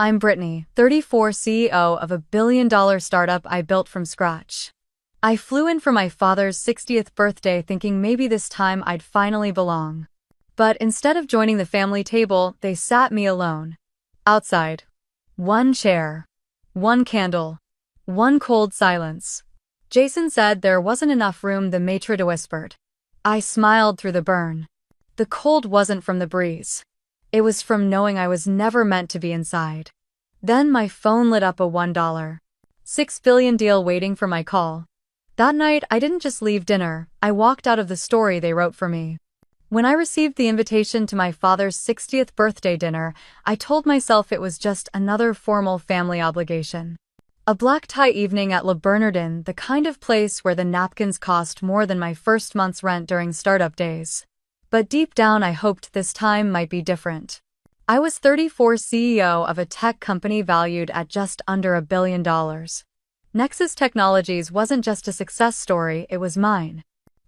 I'm Brittany, 34, CEO of a billion-dollar startup I built from scratch. I flew in for my father's 60th birthday thinking maybe this time I'd finally belong. But instead of joining the family table, they sat me alone. Outside. One chair. One candle. One cold silence. Jason said there wasn't enough room, the maitre whispered. I smiled through the burn. The cold wasn't from the breeze. It was from knowing I was never meant to be inside. Then my phone lit up, a $1.6 billion deal waiting for my call. That night, I didn't just leave dinner, I walked out of the story they wrote for me. When I received the invitation to my father's 60th birthday dinner, I told myself it was just another formal family obligation. A black tie evening at Le Bernardin, the kind of place where the napkins cost more than my first month's rent during startup days. But deep down I hoped this time might be different. I was 34, CEO of a tech company valued at just under $1 billion. Nexus Technologies wasn't just a success story, it was mine.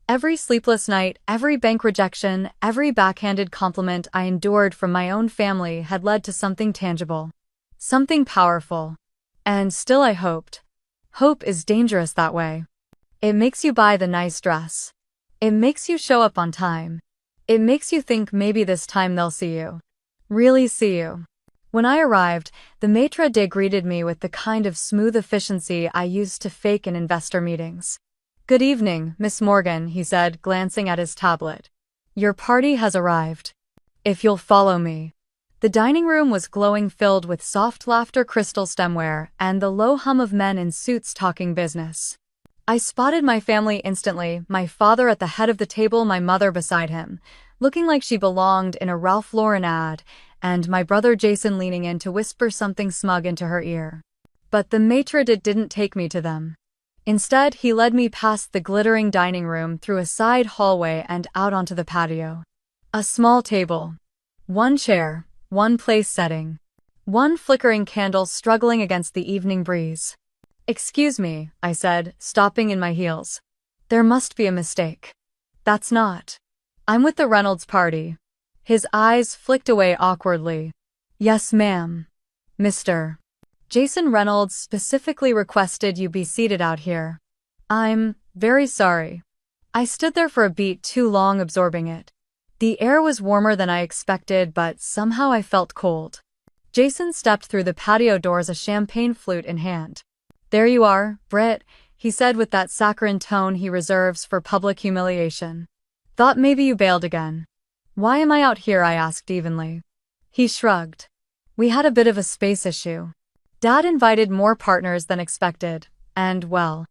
Every sleepless night, every bank rejection, every backhanded compliment I endured from my own family had led to something tangible. Something powerful. And still I hoped. Hope is dangerous that way. It makes you buy the nice dress. It makes you show up on time. It makes you think maybe this time they'll see you. Really see you. When I arrived, the maitre d' greeted me with the kind of smooth efficiency I used to fake in investor meetings. Good evening, Miss Morgan, he said, glancing at his tablet. Your party has arrived. If you'll follow me. The dining room was glowing, filled with soft laughter, crystal stemware, and the low hum of men in suits talking business. I spotted my family instantly, my father at the head of the table, my mother beside him, looking like she belonged in a Ralph Lauren ad, and my brother Jason leaning in to whisper something smug into her ear. But the maitre d' didn't take me to them. Instead, he led me past the glittering dining room, through a side hallway and out onto the patio. A small table. One chair, one place setting. One flickering candle struggling against the evening breeze. Excuse me, I said, stopping in my heels. There must be a mistake. That's not. I'm with the Reynolds party. His eyes flicked away awkwardly. Yes, ma'am. Mr. Jason Reynolds specifically requested you be seated out here. I'm very sorry. I stood there for a beat too long, absorbing it. The air was warmer than I expected, but somehow I felt cold. Jason stepped through the patio doors, a champagne flute in hand. There you are, Britt, he said with that saccharine tone he reserves for public humiliation. Thought maybe you bailed again. Why am I out here? I asked evenly. He shrugged. We had a bit of a space issue. Dad invited more partners than expected, and well,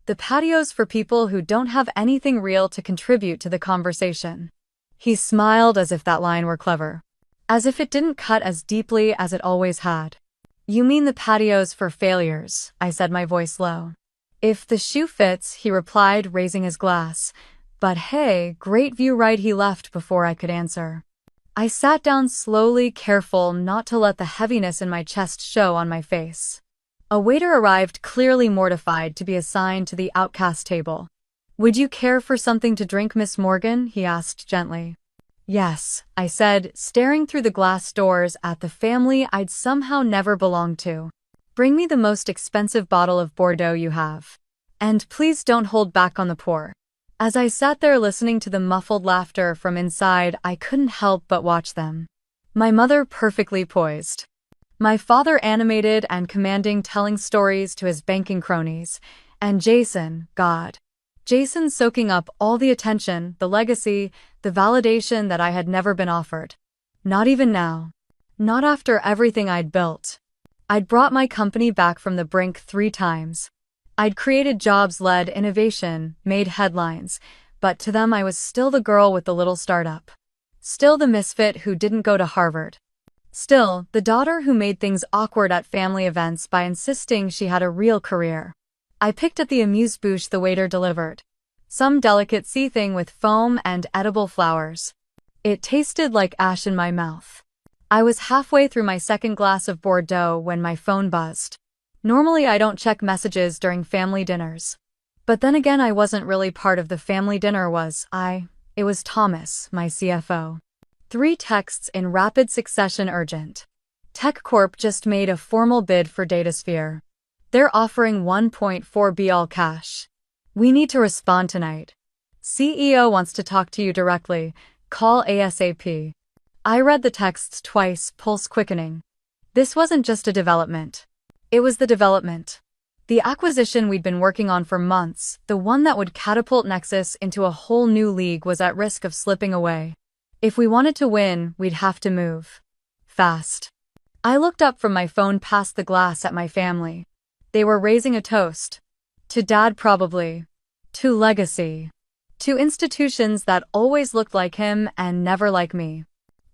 the patio's for people who don't have anything real to contribute to the conversation. He smiled as if that line were clever. As if it didn't cut as deeply as it always had. You mean the patio's for failures, I said, my voice low. If the shoe fits, he replied, raising his glass. But hey, great view, right? He left before I could answer. I sat down slowly, careful not to let the heaviness in my chest show on my face. A waiter arrived, clearly mortified to be assigned to the outcast table. Would you care for something to drink, Miss Morgan? He asked gently. Yes, I said, staring through the glass doors at the family I'd somehow never belonged to. Bring me the most expensive bottle of Bordeaux you have. And please don't hold back on the pour. As I sat there listening to the muffled laughter from inside, I couldn't help but watch them. My mother perfectly poised. My father animated and commanding, telling stories to his banking cronies. And Jason, God. Jason soaking up all the attention, the legacy, the validation that I had never been offered. Not even now. Not after everything I'd built. I'd brought my company back from the brink 3 times. I'd created jobs, led innovation, made headlines, but to them I was still the girl with the little startup. Still the misfit who didn't go to Harvard. Still, the daughter who made things awkward at family events by insisting she had a real career. I picked at the amuse-bouche the waiter delivered. Some delicate sea thing with foam and edible flowers. It tasted like ash in my mouth. I was halfway through my second glass of Bordeaux when my phone buzzed. Normally I don't check messages during family dinners. But then again, I wasn't really part of the family dinner, was I? It was Thomas, my CFO. 3 texts in rapid succession, urgent. TechCorp just made a formal bid for Datasphere. They're offering 1.4 B all cash. We need to respond tonight. CEO wants to talk to you directly. Call ASAP. I read the texts twice, pulse quickening. This wasn't just a development. It was the development. The acquisition we'd been working on for months, the one that would catapult Nexus into a whole new league, was at risk of slipping away. If we wanted to win, we'd have to move. Fast. I looked up from my phone past the glass at my family. They were raising a toast. To Dad, probably. To legacy. To institutions that always looked like him and never like me.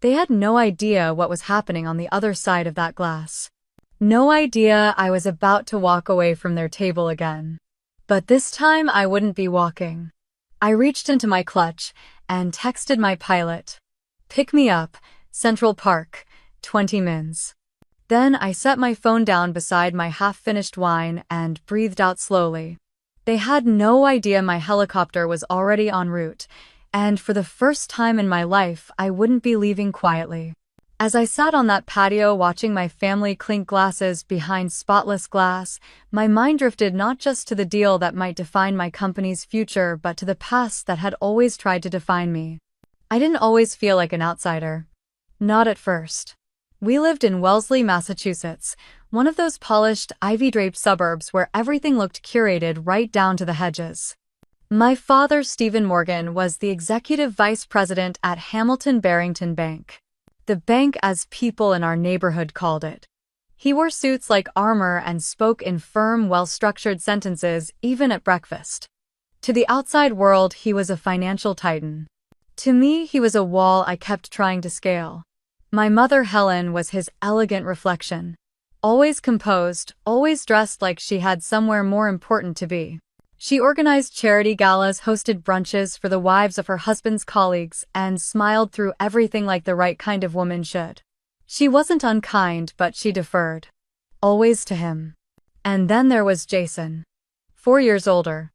They had no idea what was happening on the other side of that glass. No idea I was about to walk away from their table again. But this time I wouldn't be walking. I reached into my clutch and texted my pilot. Pick me up, Central Park, 20 mins. Then I set my phone down beside my half-finished wine and breathed out slowly. They had no idea my helicopter was already en route, and for the first time in my life, I wouldn't be leaving quietly. As I sat on that patio watching my family clink glasses behind spotless glass, my mind drifted not just to the deal that might define my company's future, but to the past that had always tried to define me. I didn't always feel like an outsider. Not at first. We lived in Wellesley, Massachusetts, one of those polished, ivy-draped suburbs where everything looked curated right down to the hedges. My father, Stephen Morgan, was the executive vice president at Hamilton Barrington Bank. The bank, as people in our neighborhood called it. He wore suits like armor and spoke in firm, well-structured sentences, even at breakfast. To the outside world, he was a financial titan. To me, he was a wall I kept trying to scale. My mother, Helen, was his elegant reflection. Always composed, always dressed like she had somewhere more important to be. She organized charity galas, hosted brunches for the wives of her husband's colleagues, and smiled through everything like the right kind of woman should. She wasn't unkind, but she deferred. Always to him. And then there was Jason. 4 years older.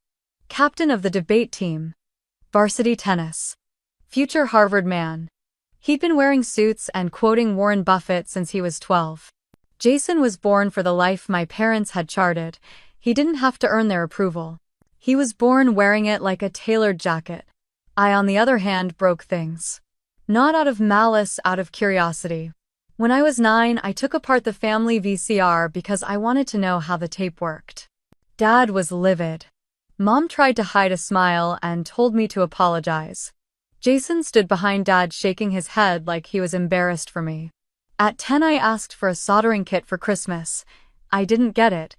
Captain of the debate team. Varsity tennis. Future Harvard man. He'd been wearing suits and quoting Warren Buffett since he was 12. Jason was born for the life my parents had charted. He didn't have to earn their approval. He was born wearing it like a tailored jacket. I, on the other hand, broke things. Not out of malice, out of curiosity. When I was 9, I took apart the family VCR because I wanted to know how the tape worked. Dad was livid. Mom tried to hide a smile and told me to apologize. Jason stood behind Dad, shaking his head like he was embarrassed for me. At 10, I asked for a soldering kit for Christmas. I didn't get it.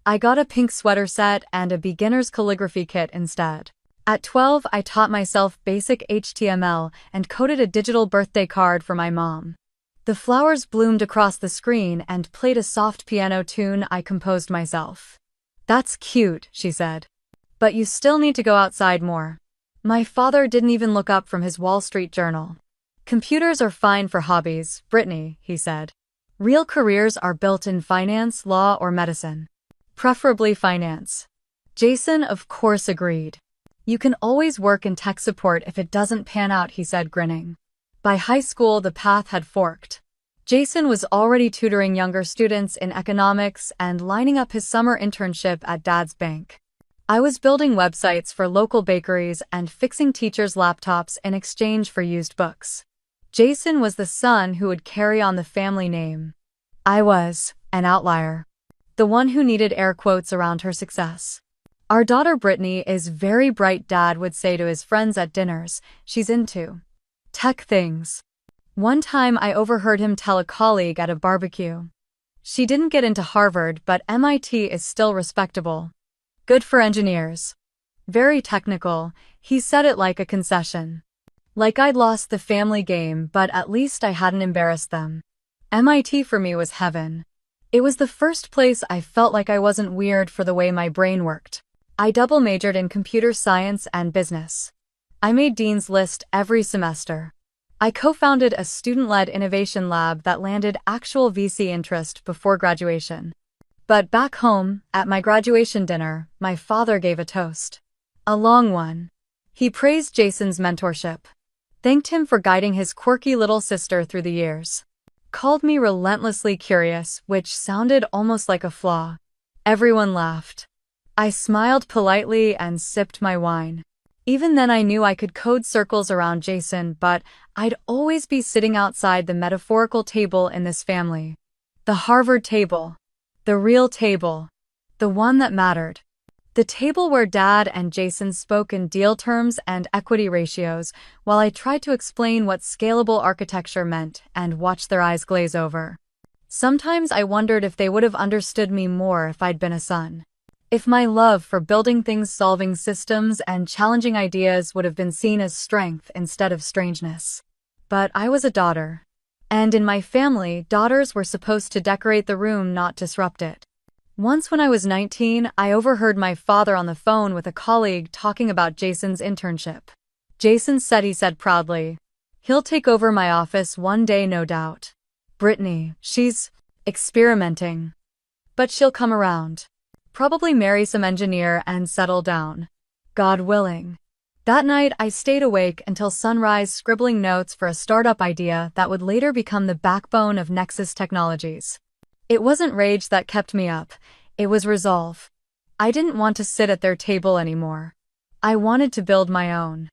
I got a pink sweater set and a beginner's calligraphy kit instead. At 12, I taught myself basic HTML and coded a digital birthday card for my mom. The flowers bloomed across the screen and played a soft piano tune I composed myself. "That's cute," she said. "But you still need to go outside more." My father didn't even look up from his Wall Street Journal. "Computers are fine for hobbies, Brittany," he said. "Real careers are built in finance, law, or medicine. Preferably finance." Jason, of course, agreed. "You can always work in tech support if it doesn't pan out," he said, grinning. By high school, the path had forked. Jason was already tutoring younger students in economics and lining up his summer internship at Dad's bank. I was building websites for local bakeries and fixing teachers' laptops in exchange for used books. Jason was the son who would carry on the family name. I was an outlier. The one who needed air quotes around her success. "Our daughter Brittany is very bright," Dad would say to his friends at dinners. "She's into tech things." One time I overheard him tell a colleague at a barbecue. "She didn't get into Harvard, but MIT is still respectable. Good for engineers. Very technical." He said it like a concession. Like I'd lost the family game, but at least I hadn't embarrassed them. MIT for me was heaven. It was the first place I felt like I wasn't weird for the way my brain worked. I double majored in computer science and business. I made Dean's List every semester. I co-founded a student-led innovation lab that landed actual VC interest before graduation. But back home, at my graduation dinner, my father gave a toast. A long one. He praised Jason's mentorship. Thanked him for guiding his quirky little sister through the years. called me relentlessly curious, which sounded almost like a flaw. Everyone laughed. I smiled politely and sipped my wine. Even then I knew I could code circles around Jason, but I'd always be sitting outside the metaphorical table in this family. The Harvard table. The real table. The one that mattered. The table where Dad and Jason spoke in deal terms and equity ratios, while I tried to explain what scalable architecture meant and watched their eyes glaze over. Sometimes I wondered if they would have understood me more if I'd been a son. If my love for building things, solving systems, and challenging ideas would have been seen as strength instead of strangeness. But I was a daughter. And in my family, daughters were supposed to decorate the room, not disrupt it. Once when I was 19, I overheard my father on the phone with a colleague talking about Jason's internship. Jason said proudly, "He'll take over my office one day, no doubt. Brittany, she's experimenting. But she'll come around. Probably marry some engineer and settle down. God willing." That night, I stayed awake until sunrise scribbling notes for a startup idea that would later become the backbone of Nexus Technologies. It wasn't rage that kept me up, it was resolve. I didn't want to sit at their table anymore. I wanted to build my own.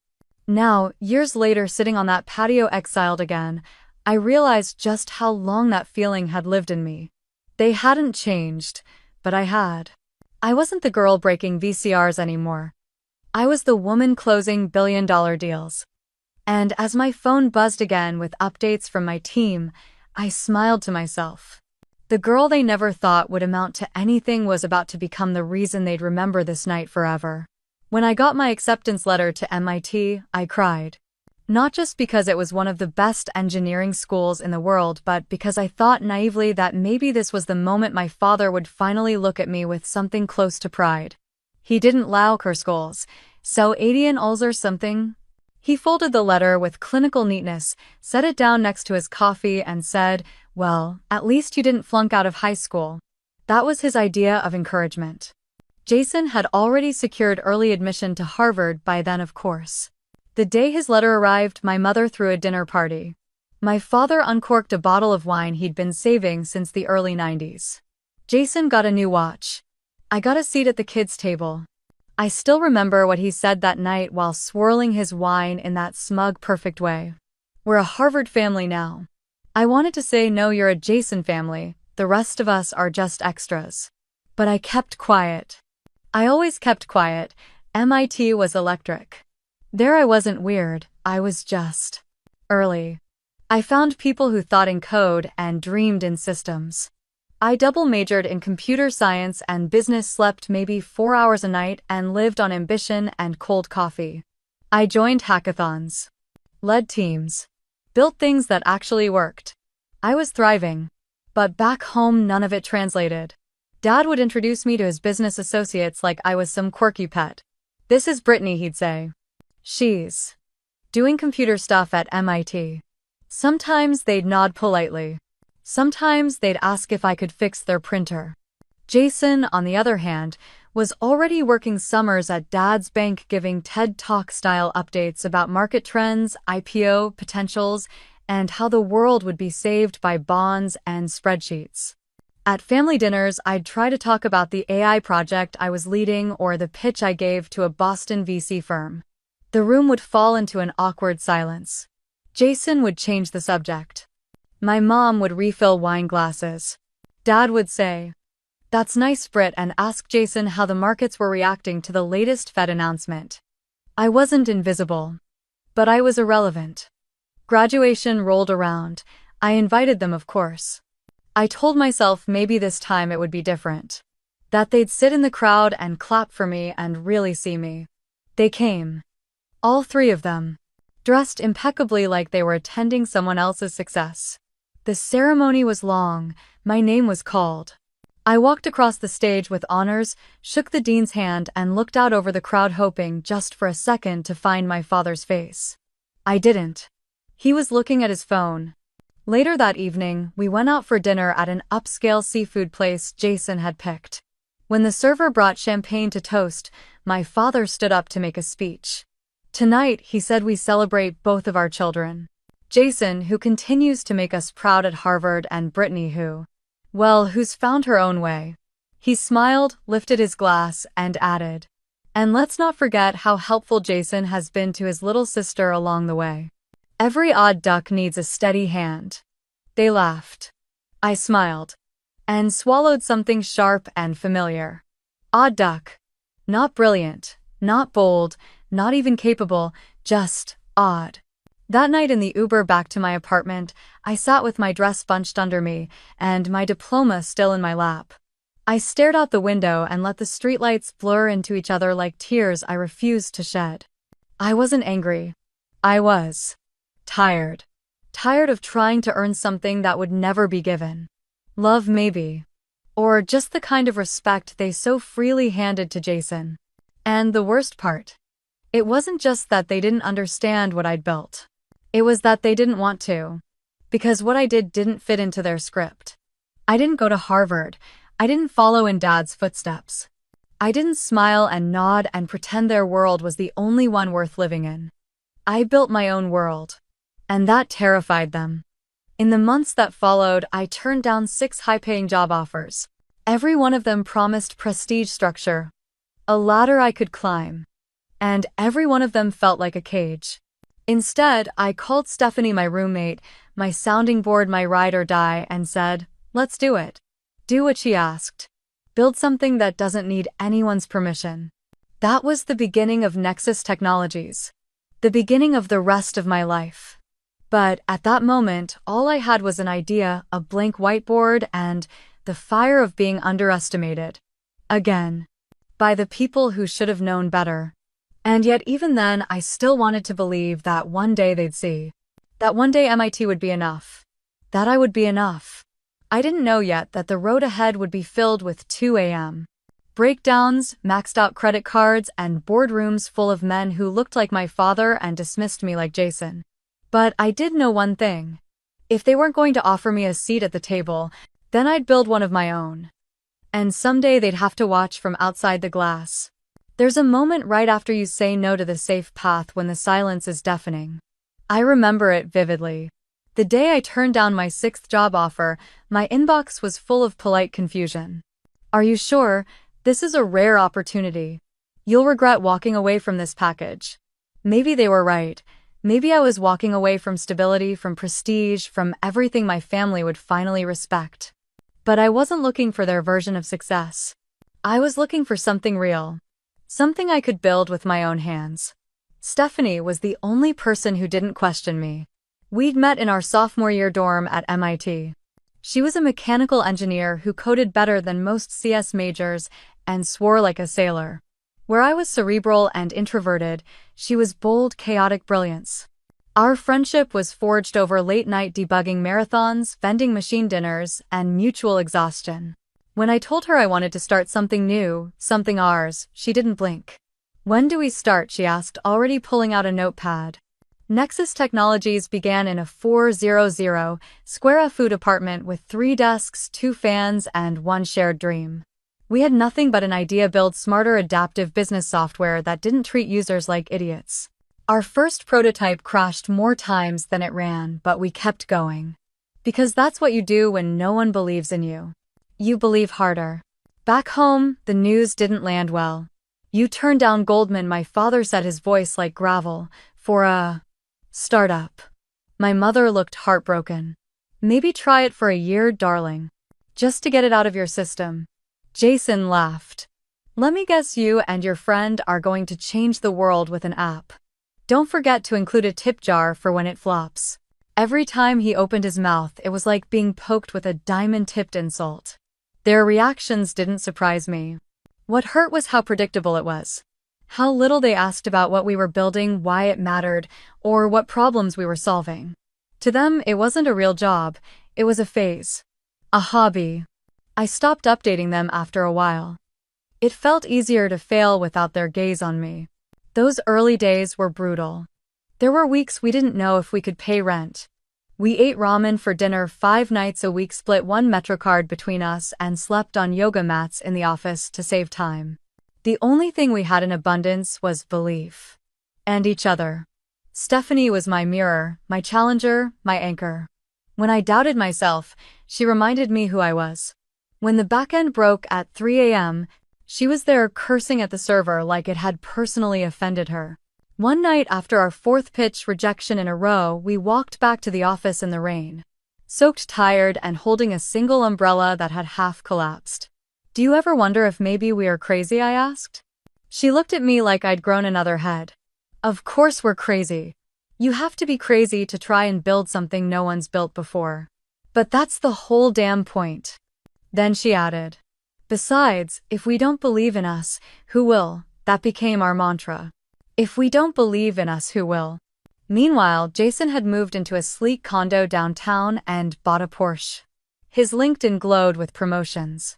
Now, years later, sitting on that patio exiled again, I realized just how long that feeling had lived in me. They hadn't changed, but I had. I wasn't the girl breaking VCRs anymore. I was the woman closing billion-dollar deals. And as my phone buzzed again with updates from my team, I smiled to myself. The girl they never thought would amount to anything was about to become the reason they'd remember this night forever. When I got my acceptance letter to MIT, I cried. Not just because it was one of the best engineering schools in the world, but because I thought naively that maybe this was the moment my father would finally look at me with something close to pride. He didn't Laukerskåls, so 80 or something. He folded the letter with clinical neatness, set it down next to his coffee and said, "Well, at least you didn't flunk out of high school." That was his idea of encouragement. Jason had already secured early admission to Harvard by then, of course. The day his letter arrived, my mother threw a dinner party. My father uncorked a bottle of wine he'd been saving since the early 90s. Jason got a new watch. I got a seat at the kids' table. I still remember what he said that night while swirling his wine in that smug, perfect way. "We're a Harvard family now." I wanted to say, "No, you're a Jason family. The rest of us are just extras." But I kept quiet. I always kept quiet. MIT was electric. There I wasn't weird, I was just early. I found people who thought in code and dreamed in systems. I double majored in computer science and business, slept maybe 4 hours a night, and lived on ambition and cold coffee. I joined hackathons, led teams, built things that actually worked. I was thriving. But back home, none of it translated. Dad would introduce me to his business associates like I was some quirky pet. "This is Brittany," he'd say. "She's doing computer stuff at MIT." Sometimes they'd nod politely. Sometimes they'd ask if I could fix their printer. Jason, on the other hand, was already working summers at Dad's bank giving TED Talk-style updates about market trends, IPO potentials, and how the world would be saved by bonds and spreadsheets. At family dinners, I'd try to talk about the AI project I was leading or the pitch I gave to a Boston VC firm. The room would fall into an awkward silence. Jason would change the subject. My mom would refill wine glasses. Dad would say, "That's nice, Britt," and ask Jason how the markets were reacting to the latest Fed announcement. I wasn't invisible. But I was irrelevant. Graduation rolled around. I invited them, of course. I told myself maybe this time it would be different. That they'd sit in the crowd and clap for me and really see me. They came. All 3 of them. Dressed impeccably like they were attending someone else's success. The ceremony was long. My name was called. I walked across the stage with honors, shook the dean's hand, and looked out over the crowd, hoping just for a second to find my father's face. I didn't. He was looking at his phone. Later that evening, we went out for dinner at an upscale seafood place Jason had picked. When the server brought champagne to toast, my father stood up to make a speech. "Tonight," he said, "we celebrate both of our children." Jason, who continues to make us proud at Harvard, and Brittany, who's found her own way. He smiled, lifted his glass, and added, "And let's not forget how helpful Jason has been to his little sister along the way. Every odd duck needs a steady hand." They laughed. I smiled. And swallowed something sharp and familiar. Odd duck. Not brilliant, not bold, not even capable, just odd. That night in the Uber back to my apartment, I sat with my dress bunched under me and my diploma still in my lap. I stared out the window and let the streetlights blur into each other like tears I refused to shed. I wasn't angry. I was tired. Tired of trying to earn something that would never be given. Love, maybe. Or just the kind of respect they so freely handed to Jason. And the worst part. It wasn't just that they didn't understand what I'd built. It was that they didn't want to. Because what I did didn't fit into their script. I didn't go to Harvard. I didn't follow in Dad's footsteps. I didn't smile and nod and pretend their world was the only one worth living in. I built my own world. And that terrified them. In the months that followed, I turned down 6 high-paying job offers. Every one of them promised prestige, structure, a ladder I could climb. And every one of them felt like a cage. Instead, I called Stephanie, my roommate, my sounding board, my ride or die, and said, "Let's do it." Do what she asked. Build something that doesn't need anyone's permission. That was the beginning of Nexus Technologies. The beginning of the rest of my life. But at that moment, all I had was an idea, a blank whiteboard, and the fire of being underestimated. Again. By the people who should have known better. And yet even then, I still wanted to believe that one day they'd see. That one day MIT would be enough. That I would be enough. I didn't know yet that the road ahead would be filled with 2 a.m. breakdowns, maxed out credit cards, and boardrooms full of men who looked like my father and dismissed me like Jason. But I did know one thing. If they weren't going to offer me a seat at the table, then I'd build one of my own. And someday they'd have to watch from outside the glass. There's a moment right after you say no to the safe path when the silence is deafening. I remember it vividly. The day I turned down my 6th job offer, my inbox was full of polite confusion. "Are you sure? This is a rare opportunity. You'll regret walking away from this package." Maybe they were right. Maybe I was walking away from stability, from prestige, from everything my family would finally respect. But I wasn't looking for their version of success. I was looking for something real. Something I could build with my own hands. Stephanie was the only person who didn't question me. We'd met in our sophomore year dorm at MIT. She was a mechanical engineer who coded better than most CS majors and swore like a sailor. Where I was cerebral and introverted, she was bold, chaotic brilliance. Our friendship was forged over late-night debugging marathons, vending machine dinners, and mutual exhaustion. When I told her I wanted to start something new, something ours, she didn't blink. "When do we start?" she asked, already pulling out a notepad. Nexus Technologies began in a 400 square foot apartment with 3 desks, 2 fans, and 1 shared dream. We had nothing but an idea: build smarter, adaptive business software that didn't treat users like idiots. Our first prototype crashed more times than it ran, but we kept going. Because that's what you do when no one believes in you. You believe harder. Back home, the news didn't land well. "You turned down Goldman," my father said, his voice like gravel, "for a startup." My mother looked heartbroken. "Maybe try it for a year, darling. Just to get it out of your system." Jason laughed. "Let me guess, you and your friend are going to change the world with an app. Don't forget to include a tip jar for when it flops." Every time he opened his mouth, it was like being poked with a diamond-tipped insult. Their reactions didn't surprise me. What hurt was how predictable it was. How little they asked about what we were building, why it mattered, or what problems we were solving. To them, it wasn't a real job. It was a phase. A hobby. I stopped updating them after a while. It felt easier to fail without their gaze on me. Those early days were brutal. There were weeks we didn't know if we could pay rent. We ate ramen for dinner 5 nights a week, split 1 MetroCard between us, and slept on yoga mats in the office to save time. The only thing we had in abundance was belief. And each other. Stephanie was my mirror, my challenger, my anchor. When I doubted myself, she reminded me who I was. When the backend broke at 3 a.m., she was there cursing at the server like it had personally offended her. One night after our fourth pitch rejection in a row, we walked back to the office in the rain. Soaked, tired, and holding a single umbrella that had half collapsed. "Do you ever wonder if maybe we are crazy?" I asked. She looked at me like I'd grown another head. "Of course we're crazy. You have to be crazy to try and build something no one's built before. But that's the whole damn point." Then she added, "Besides, if we don't believe in us, who will?" That became our mantra. If we don't believe in us, who will? Meanwhile, Jason had moved into a sleek condo downtown and bought a Porsche. His LinkedIn glowed with promotions.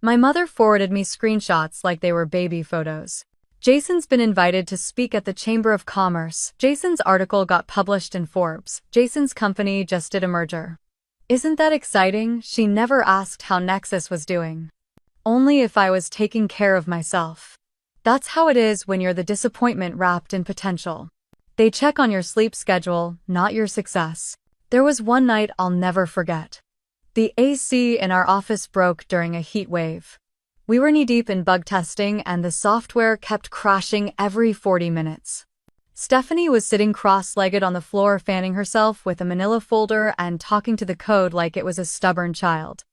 My mother forwarded me screenshots like they were baby photos. Jason's been invited to speak at the Chamber of Commerce. Jason's article got published in Forbes. Jason's company just did a merger. Isn't that exciting? She never asked how Nexus was doing. Only if I was taking care of myself. That's how it is when you're the disappointment wrapped in potential. They check on your sleep schedule, not your success. There was one night I'll never forget. The AC in our office broke during a heat wave. We were knee-deep in bug testing and the software kept crashing every 40 minutes. Stephanie was sitting cross-legged on the floor fanning herself with a manila folder and talking to the code like it was a stubborn child.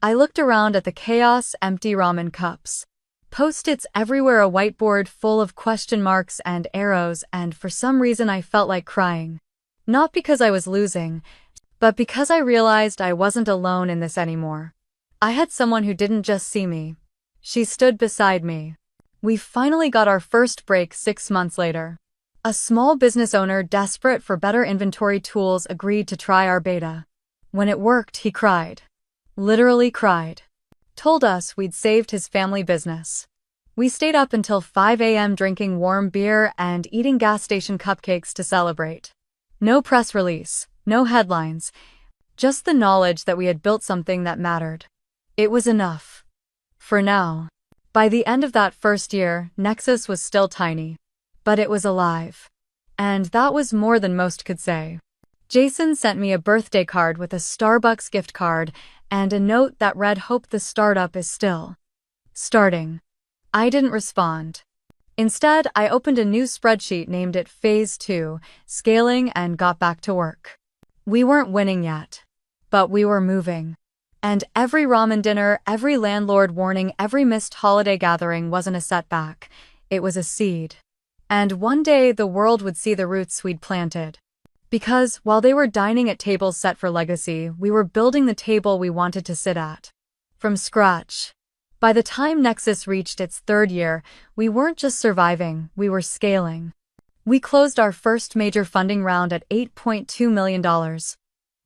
I looked around at the chaos, empty ramen cups. Post-its everywhere, a whiteboard full of question marks and arrows, and for some reason I felt like crying. Not because I was losing, but because I realized I wasn't alone in this anymore. I had someone who didn't just see me. She stood beside me. We finally got our first break 6 months later. A small business owner desperate for better inventory tools agreed to try our beta. When it worked, he cried. Literally cried. Told us we'd saved his family business. We stayed up until 5 a.m. drinking warm beer and eating gas station cupcakes to celebrate. No press release, no headlines, just the knowledge that we had built something that mattered. It was enough. For now. By the end of that first year, Nexus was still tiny. But it was alive. And that was more than most could say. Jason sent me a birthday card with a Starbucks gift card and a note that read, "Hope the startup is still starting." I didn't respond. Instead, I opened a new spreadsheet, named it Phase 2, Scaling, and got back to work. We weren't winning yet. But we were moving. And every ramen dinner, every landlord warning, every missed holiday gathering wasn't a setback. It was a seed. And one day the world would see the roots we'd planted. Because, while they were dining at tables set for legacy, we were building the table we wanted to sit at. From scratch. By the time Nexus reached its third year, we weren't just surviving, we were scaling. We closed our first major funding round at $8.2 million.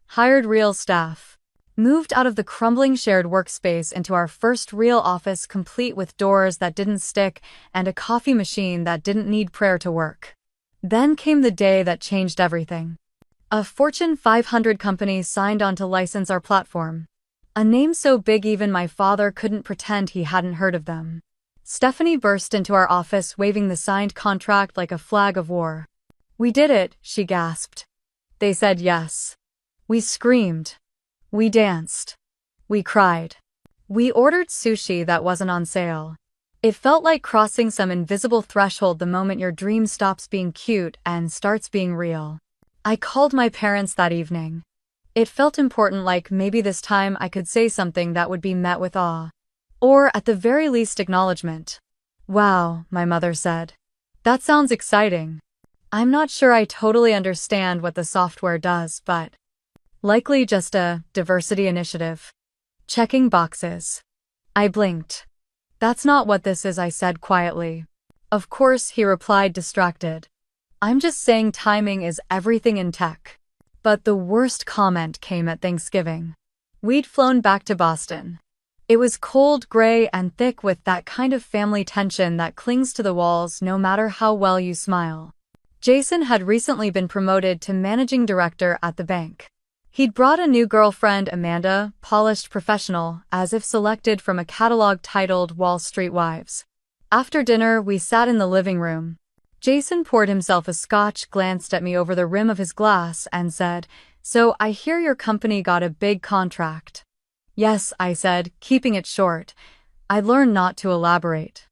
Hired real staff. Moved out of the crumbling shared workspace into our first real office, complete with doors that didn't stick and a coffee machine that didn't need prayer to work. Then came the day that changed everything. A Fortune 500 company signed on to license our platform. A name so big even my father couldn't pretend he hadn't heard of them. Stephanie burst into our office waving the signed contract like a flag of war. "We did it," she gasped. They said yes. We screamed. We danced. We cried. We ordered sushi that wasn't on sale. It felt like crossing some invisible threshold, the moment your dream stops being cute and starts being real. I called my parents that evening. It felt important, like maybe this time I could say something that would be met with awe. Or, at the very least, acknowledgement. "Wow," my mother said. "That sounds exciting. I'm not sure I totally understand what the software does, but likely just a diversity initiative. Checking boxes." I blinked. "That's not what this is," I said quietly. "Of course," he replied, distracted. "I'm just saying timing is everything in tech." But the worst comment came at Thanksgiving. We'd flown back to Boston. It was cold, gray, and thick, with that kind of family tension that clings to the walls no matter how well you smile. Jason had recently been promoted to managing director at the bank. He'd brought a new girlfriend, Amanda, polished professional, as if selected from a catalog titled Wall Street Wives. After dinner, we sat in the living room. Jason poured himself a scotch, glanced at me over the rim of his glass, and said, "So I hear your company got a big contract." "Yes," I said, keeping it short. I learned not to elaborate.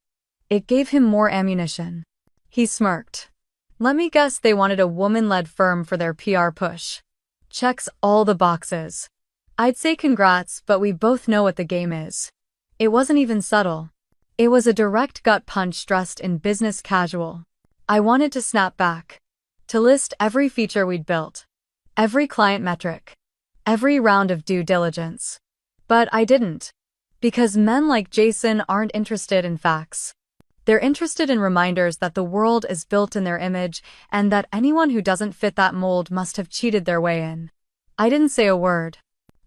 It gave him more ammunition. He smirked. "Let me guess, they wanted a woman-led firm for their PR push." "Checks all the boxes." I'd say congrats, but we both know what the game is. It wasn't even subtle. It was a direct gut punch dressed in business casual. I wanted to snap back. To list every feature we'd built. Every client metric. Every round of due diligence. But I didn't. Because men like Jason aren't interested in facts. They're interested in reminders that the world is built in their image and that anyone who doesn't fit that mold must have cheated their way in. I didn't say a word.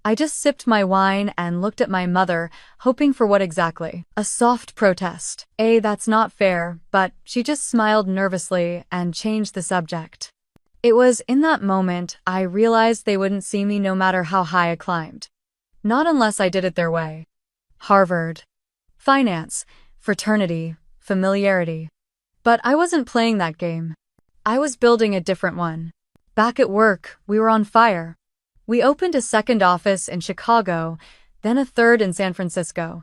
I just sipped my wine and looked at my mother, hoping for what exactly? A soft protest. That's not fair, but she just smiled nervously and changed the subject. It was in that moment I realized they wouldn't see me no matter how high I climbed. Not unless I did it their way. Harvard. Finance. Fraternity. Familiarity. But I wasn't playing that game. I was building a different one. Back at work, we were on fire. We opened a second office in Chicago, then a third in San Francisco.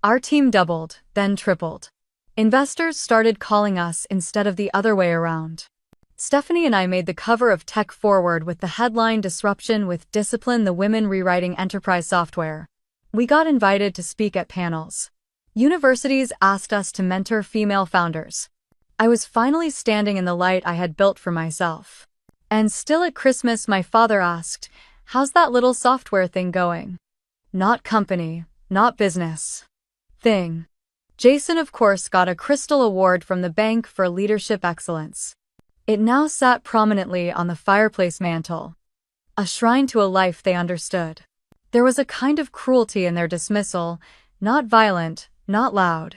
Our team doubled, then tripled. Investors started calling us instead of the other way around. Stephanie and I made the cover of Tech Forward with the headline "Disruption with Discipline: The Women Rewriting Enterprise Software." We got invited to speak at panels. Universities asked us to mentor female founders. I was finally standing in the light I had built for myself. And still at Christmas, my father asked, "How's that little software thing going?" Not company, not business. Thing. Jason, of course, got a Crystal Award from the bank for leadership excellence. It now sat prominently on the fireplace mantel. A shrine to a life they understood. There was a kind of cruelty in their dismissal, not violent, not loud.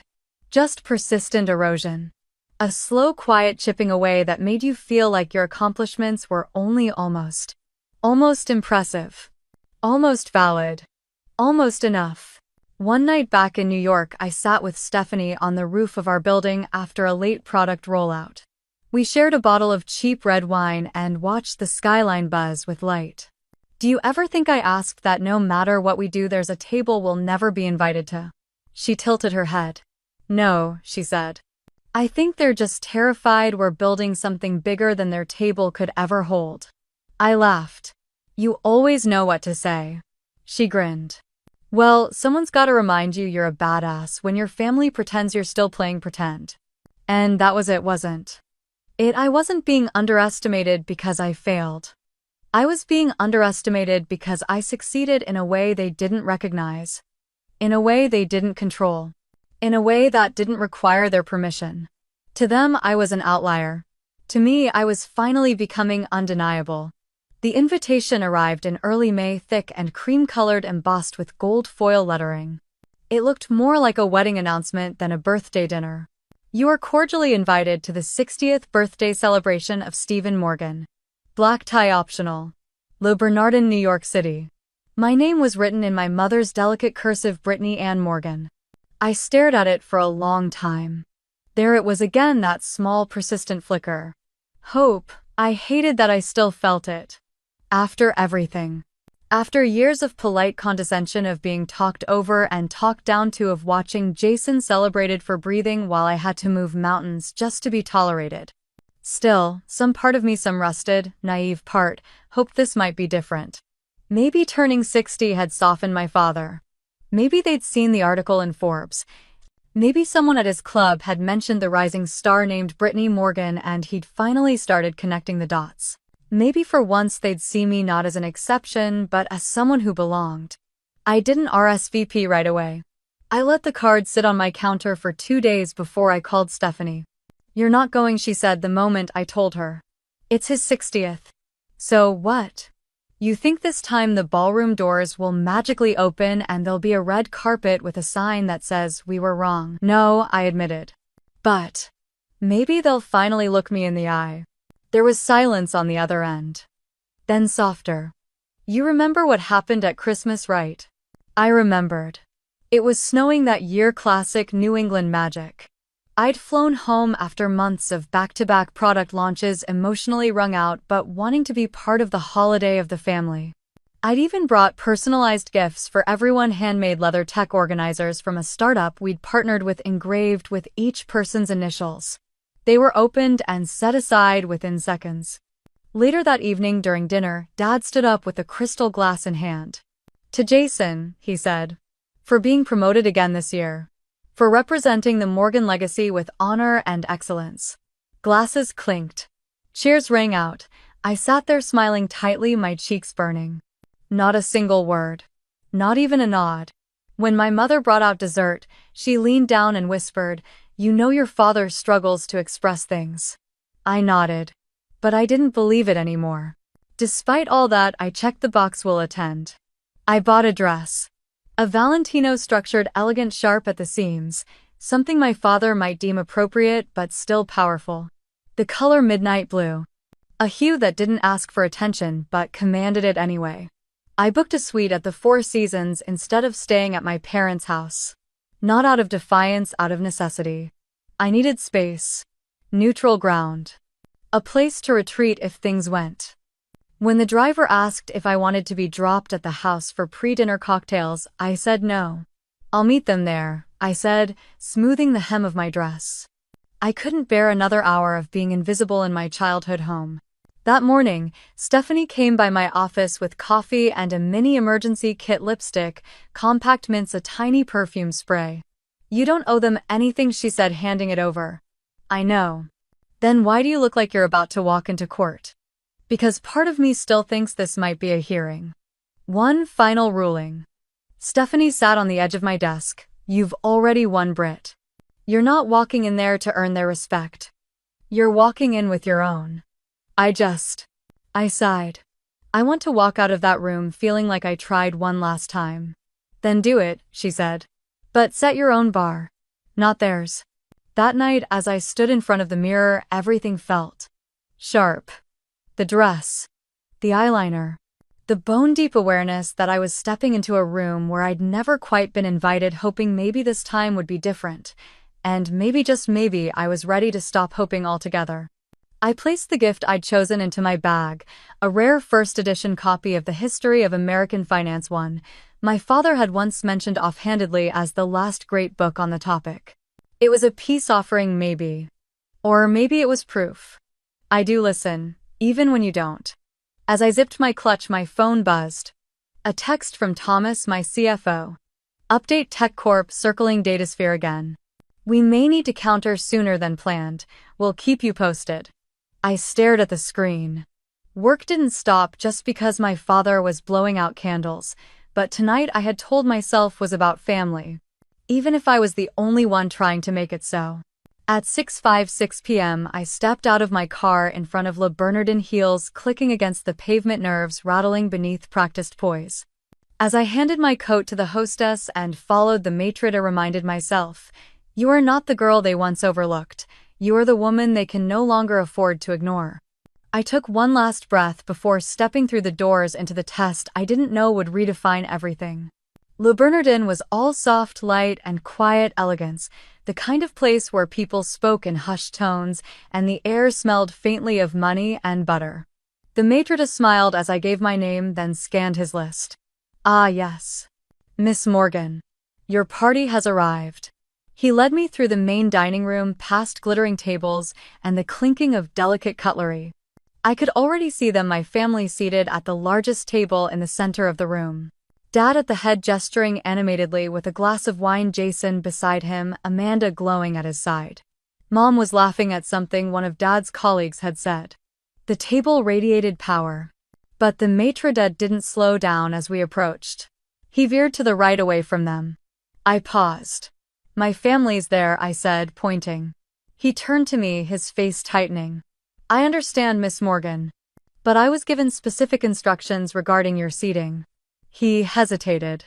Just persistent erosion. A slow, quiet chipping away that made you feel like your accomplishments were only almost impressive. Almost valid. Almost enough. One night back in New York, I sat with Stephanie on the roof of our building after a late product rollout. We shared a bottle of cheap red wine and watched the skyline buzz with light. "Do you ever think I asked that no matter what we do there's a table we'll never be invited to?" She tilted her head. "No," she said. "I think they're just terrified we're building something bigger than their table could ever hold." I laughed. "You always know what to say." She grinned. "Well, someone's gotta remind you you're a badass when your family pretends you're still playing pretend." And that was it, wasn't it? I wasn't being underestimated because I failed. I was being underestimated because I succeeded in a way they didn't recognize. In a way they didn't control. In a way that didn't require their permission. To them, I was an outlier. To me, I was finally becoming undeniable. The invitation arrived in early May, thick and cream-colored, embossed with gold foil lettering. It looked more like a wedding announcement than a birthday dinner. "You are cordially invited to the 60th birthday celebration of Stephen Morgan. Black tie optional. Le Bernardin, New York City." My name was written in my mother's delicate cursive, Brittany Ann Morgan. I stared at it for a long time. There it was again, that small, persistent flicker. Hope. I hated that I still felt it. After everything. After years of polite condescension, of being talked over and talked down to, of watching Jason celebrated for breathing while I had to move mountains just to be tolerated. Still, some part of me, some rusted, naive part, hoped this might be different. Maybe turning 60 had softened my father. Maybe they'd seen the article in Forbes. Maybe someone at his club had mentioned the rising star named Brittany Morgan and he'd finally started connecting the dots. Maybe for once they'd see me not as an exception, but as someone who belonged. I didn't RSVP right away. I let the card sit on my counter for 2 days before I called Stephanie. "You're not going," she said the moment I told her. "It's his 60th. So what? You think this time the ballroom doors will magically open and there'll be a red carpet with a sign that says we were wrong?" "No," I admitted. "But maybe they'll finally look me in the eye." There was silence on the other end. Then softer. "You remember what happened at Christmas, right?" I remembered. It was snowing that year, classic New England magic. I'd flown home after months of back-to-back product launches, emotionally wrung out but wanting to be part of the holiday of the family. I'd even brought personalized gifts for everyone, handmade leather tech organizers from a startup we'd partnered with engraved with each person's initials. They were opened and set aside within seconds. Later that evening during dinner, Dad stood up with a crystal glass in hand. "To Jason," he said, "for being promoted again this year. For representing the Morgan legacy with honor and excellence." Glasses clinked. Cheers rang out. I sat there smiling tightly, my cheeks burning. Not a single word. Not even a nod. When my mother brought out dessert, she leaned down and whispered, "You know your father struggles to express things." I nodded. But I didn't believe it anymore. Despite all that, I checked the box "will attend." I bought a dress. A Valentino structured, elegant, sharp at the seams, something my father might deem appropriate but still powerful. The color midnight blue. A hue that didn't ask for attention but commanded it anyway. I booked a suite at the Four Seasons instead of staying at my parents' house. Not out of defiance, out of necessity. I needed space. Neutral ground. A place to retreat if things went. When the driver asked if I wanted to be dropped at the house for pre-dinner cocktails, I said no. "I'll meet them there," I said, smoothing the hem of my dress. I couldn't bear another hour of being invisible in my childhood home. That morning, Stephanie came by my office with coffee and a mini emergency kit lipstick, compact mints, a tiny perfume spray. "You don't owe them anything," she said, handing it over. "I know. Then why do you look like you're about to walk into court?" Because part of me still thinks this might be a hearing. One final ruling. Stephanie sat on the edge of my desk. "You've already won, Brit. You're not walking in there to earn their respect. You're walking in with your own." I sighed. "I want to walk out of that room feeling like I tried one last time." "Then do it," she said. "But set your own bar. Not theirs." That night, as I stood in front of the mirror, everything felt sharp. The dress. The eyeliner. The bone-deep awareness that I was stepping into a room where I'd never quite been invited, hoping maybe this time would be different. And maybe, just maybe, I was ready to stop hoping altogether. I placed the gift I'd chosen into my bag, a rare first edition copy of the History of American Finance, one my father had once mentioned offhandedly as the last great book on the topic. It was a peace offering, maybe. Or maybe it was proof. I do listen, even when you don't. As I zipped my clutch, my phone buzzed. A text from Thomas, my CFO. "Update Tech Corp circling Datasphere again. We may need to counter sooner than planned. We'll keep you posted." I stared at the screen. Work didn't stop just because my father was blowing out candles, but tonight, I had told myself, was about family. Even if I was the only one trying to make it so. At 6:56 p.m., I stepped out of my car in front of Le Bernardin, heels clicking against the pavement, nerves rattling beneath practiced poise. As I handed my coat to the hostess and followed the maitre d', reminded myself, "You are not the girl they once overlooked. You are the woman they can no longer afford to ignore." I took one last breath before stepping through the doors into the test I didn't know would redefine everything. Le Bernardin was all soft light and quiet elegance, the kind of place where people spoke in hushed tones and the air smelled faintly of money and butter. The maitre d' smiled as I gave my name, then scanned his list. "Ah, yes. Miss Morgan. Your party has arrived." He led me through the main dining room, past glittering tables and the clinking of delicate cutlery. I could already see them, my family seated at the largest table in the center of the room. Dad at the head, gesturing animatedly with a glass of wine, Jason beside him, Amanda glowing at his side. Mom was laughing at something one of Dad's colleagues had said. The table radiated power. But the maitre d' didn't slow down as we approached. He veered to the right, away from them. I paused. "My family's there," I said, pointing. He turned to me, his face tightening. "I understand, Miss Morgan. But I was given specific instructions regarding your seating." He hesitated.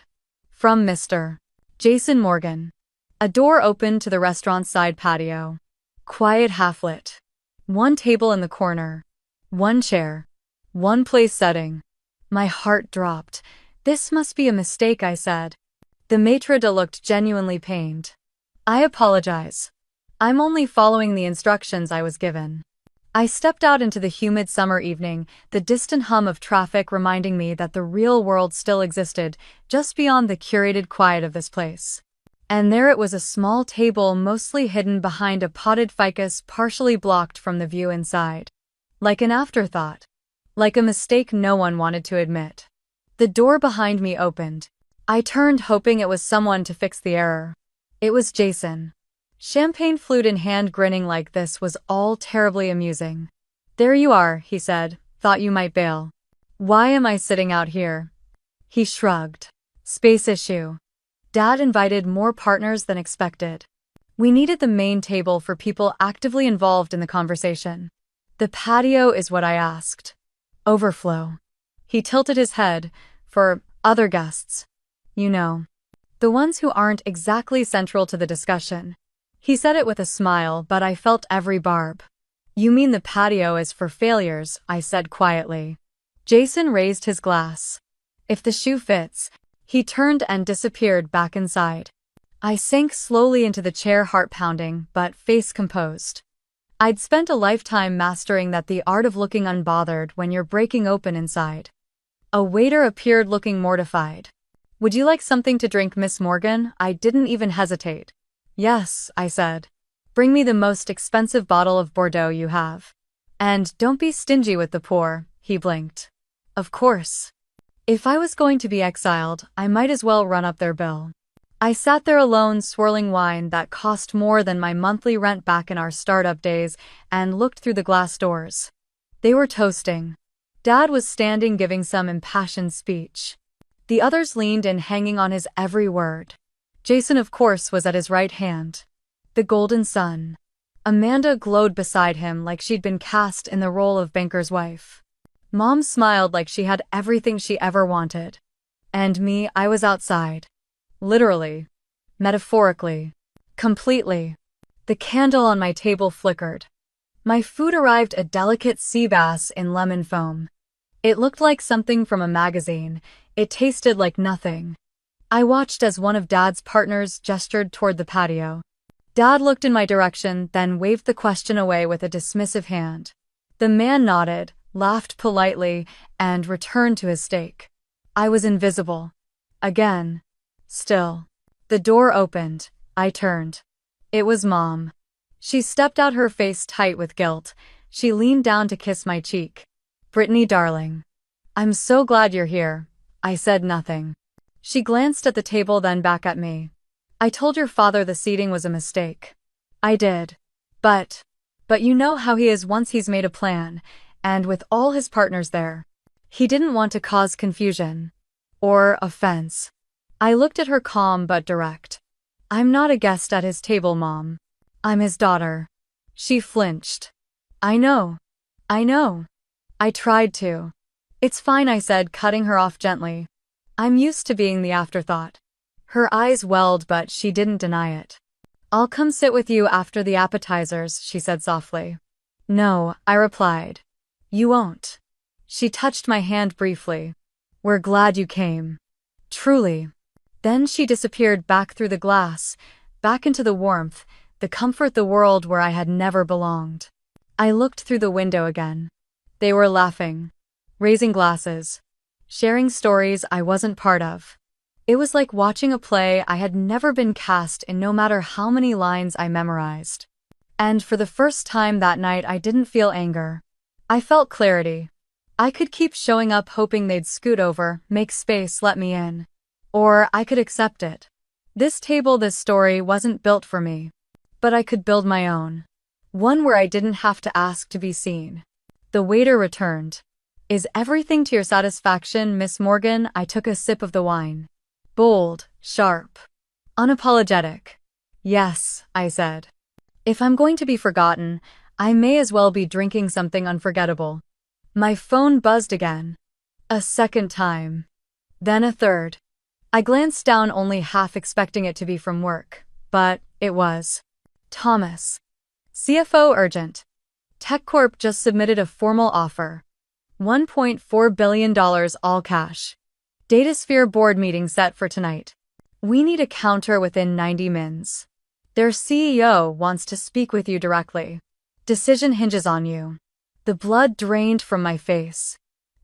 "From Mr. Jason Morgan." A door opened to the restaurant's side patio. Quiet, half-lit. One table in the corner. One chair. One place setting. My heart dropped. "This must be a mistake," I said. The maitre d' looked genuinely pained. "I apologize. I'm only following the instructions I was given. I stepped out into the humid summer evening, the distant hum of traffic reminding me that the real world still existed, just beyond the curated quiet of this place. And there it was, a small table mostly hidden behind a potted ficus partially blocked from the view inside. Like an afterthought. Like a mistake no one wanted to admit. The door behind me opened. I turned, hoping it was someone to fix the error. It was Jason. Champagne flute in hand, grinning like this was all terribly amusing. "There you are," he said. "Thought you might bail." "Why am I sitting out here?" He shrugged. "Space issue. Dad invited more partners than expected. We needed the main table for people actively involved in the conversation. The patio is what I asked. Overflow." He tilted his head. "For other guests. You know. The ones who aren't exactly central to the discussion." He said it with a smile, but I felt every barb. "You mean the patio is for failures," I said quietly. Jason raised his glass. "If the shoe fits." He turned and disappeared back inside. I sank slowly into the chair, heart pounding, but face composed. I'd spent a lifetime mastering the art of looking unbothered when you're breaking open inside. A waiter appeared, looking mortified. "Would you like something to drink, Miss Morgan?" I didn't even hesitate. "Yes," I said. "Bring me the most expensive bottle of Bordeaux you have. And don't be stingy with the poor." He blinked. "Of course. If I was going to be exiled, I might as well run up their bill." I sat there alone, swirling wine that cost more than my monthly rent back in our startup days, and looked through the glass doors. They were toasting. Dad was standing, giving some impassioned speech. The others leaned in, hanging on his every word. Jason, of course, was at his right hand. The golden sun. Amanda glowed beside him like she'd been cast in the role of banker's wife. Mom smiled like she had everything she ever wanted. And me, I was outside. Literally. Metaphorically. Completely. The candle on my table flickered. My food arrived, a delicate sea bass in lemon foam. It looked like something from a magazine. It tasted like nothing. I watched as one of Dad's partners gestured toward the patio. Dad looked in my direction, then waved the question away with a dismissive hand. The man nodded, laughed politely, and returned to his steak. I was invisible. Again. Still. The door opened. I turned. It was Mom. She stepped out, her face tight with guilt. She leaned down to kiss my cheek. "Brittany, darling. I'm so glad you're here." I said nothing. She glanced at the table, then back at me. "I told your father the seating was a mistake." "I did. But you know how he is once he's made a plan, and with all his partners there. He didn't want to cause confusion. Or offense." I looked at her, calm but direct. "I'm not a guest at his table, Mom. I'm his daughter." She flinched. I know. I tried to." "It's fine," I said, cutting her off gently. "I'm used to being the afterthought." Her eyes welled, but she didn't deny it. "I'll come sit with you after the appetizers," she said softly. "No," I replied. "You won't." She touched my hand briefly. "We're glad you came. Truly." Then she disappeared back through the glass, back into the warmth, the comfort, the world where I had never belonged. I looked through the window again. They were laughing, raising glasses, sharing stories I wasn't part of. It was like watching a play I had never been cast in, no matter how many lines I memorized. And for the first time that night, I didn't feel anger. I felt clarity. I could keep showing up, hoping they'd scoot over, make space, let me in. Or I could accept it. This table, this story wasn't built for me. But I could build my own. One where I didn't have to ask to be seen. The waiter returned. "Is everything to your satisfaction, Miss Morgan?" I took a sip of the wine. Bold, sharp, unapologetic. "Yes," I said. "If I'm going to be forgotten, I may as well be drinking something unforgettable." My phone buzzed again. A second time. Then a third. I glanced down, only half expecting it to be from work. But it was. "Thomas. CFO urgent. TechCorp just submitted a formal offer. $1.4 billion all cash. Datasphere board meeting set for tonight. We need a counter within 90 mins." Their CEO wants to speak with you directly. Decision hinges on you. The blood drained from my face.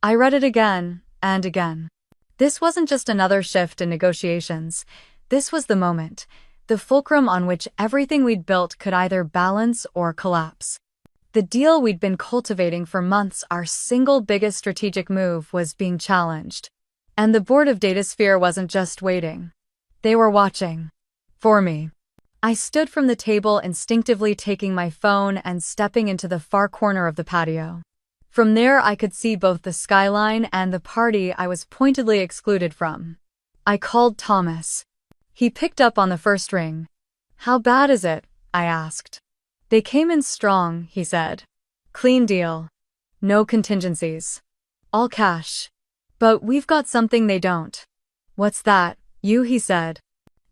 I read it again and again. This wasn't just another shift in negotiations. This was the moment, the fulcrum on which everything we'd built could either balance or collapse. The deal we'd been cultivating for months, our single biggest strategic move, was being challenged. And the board of Datasphere wasn't just waiting. They were watching. For me. I stood from the table, instinctively taking my phone and stepping into the far corner of the patio. From there I could see both the skyline and the party I was pointedly excluded from. I called Thomas. He picked up on the first ring. "How bad is it?" I asked. "They came in strong," he said. "Clean deal. No contingencies. All cash. But we've got something they don't." "What's that?" He said.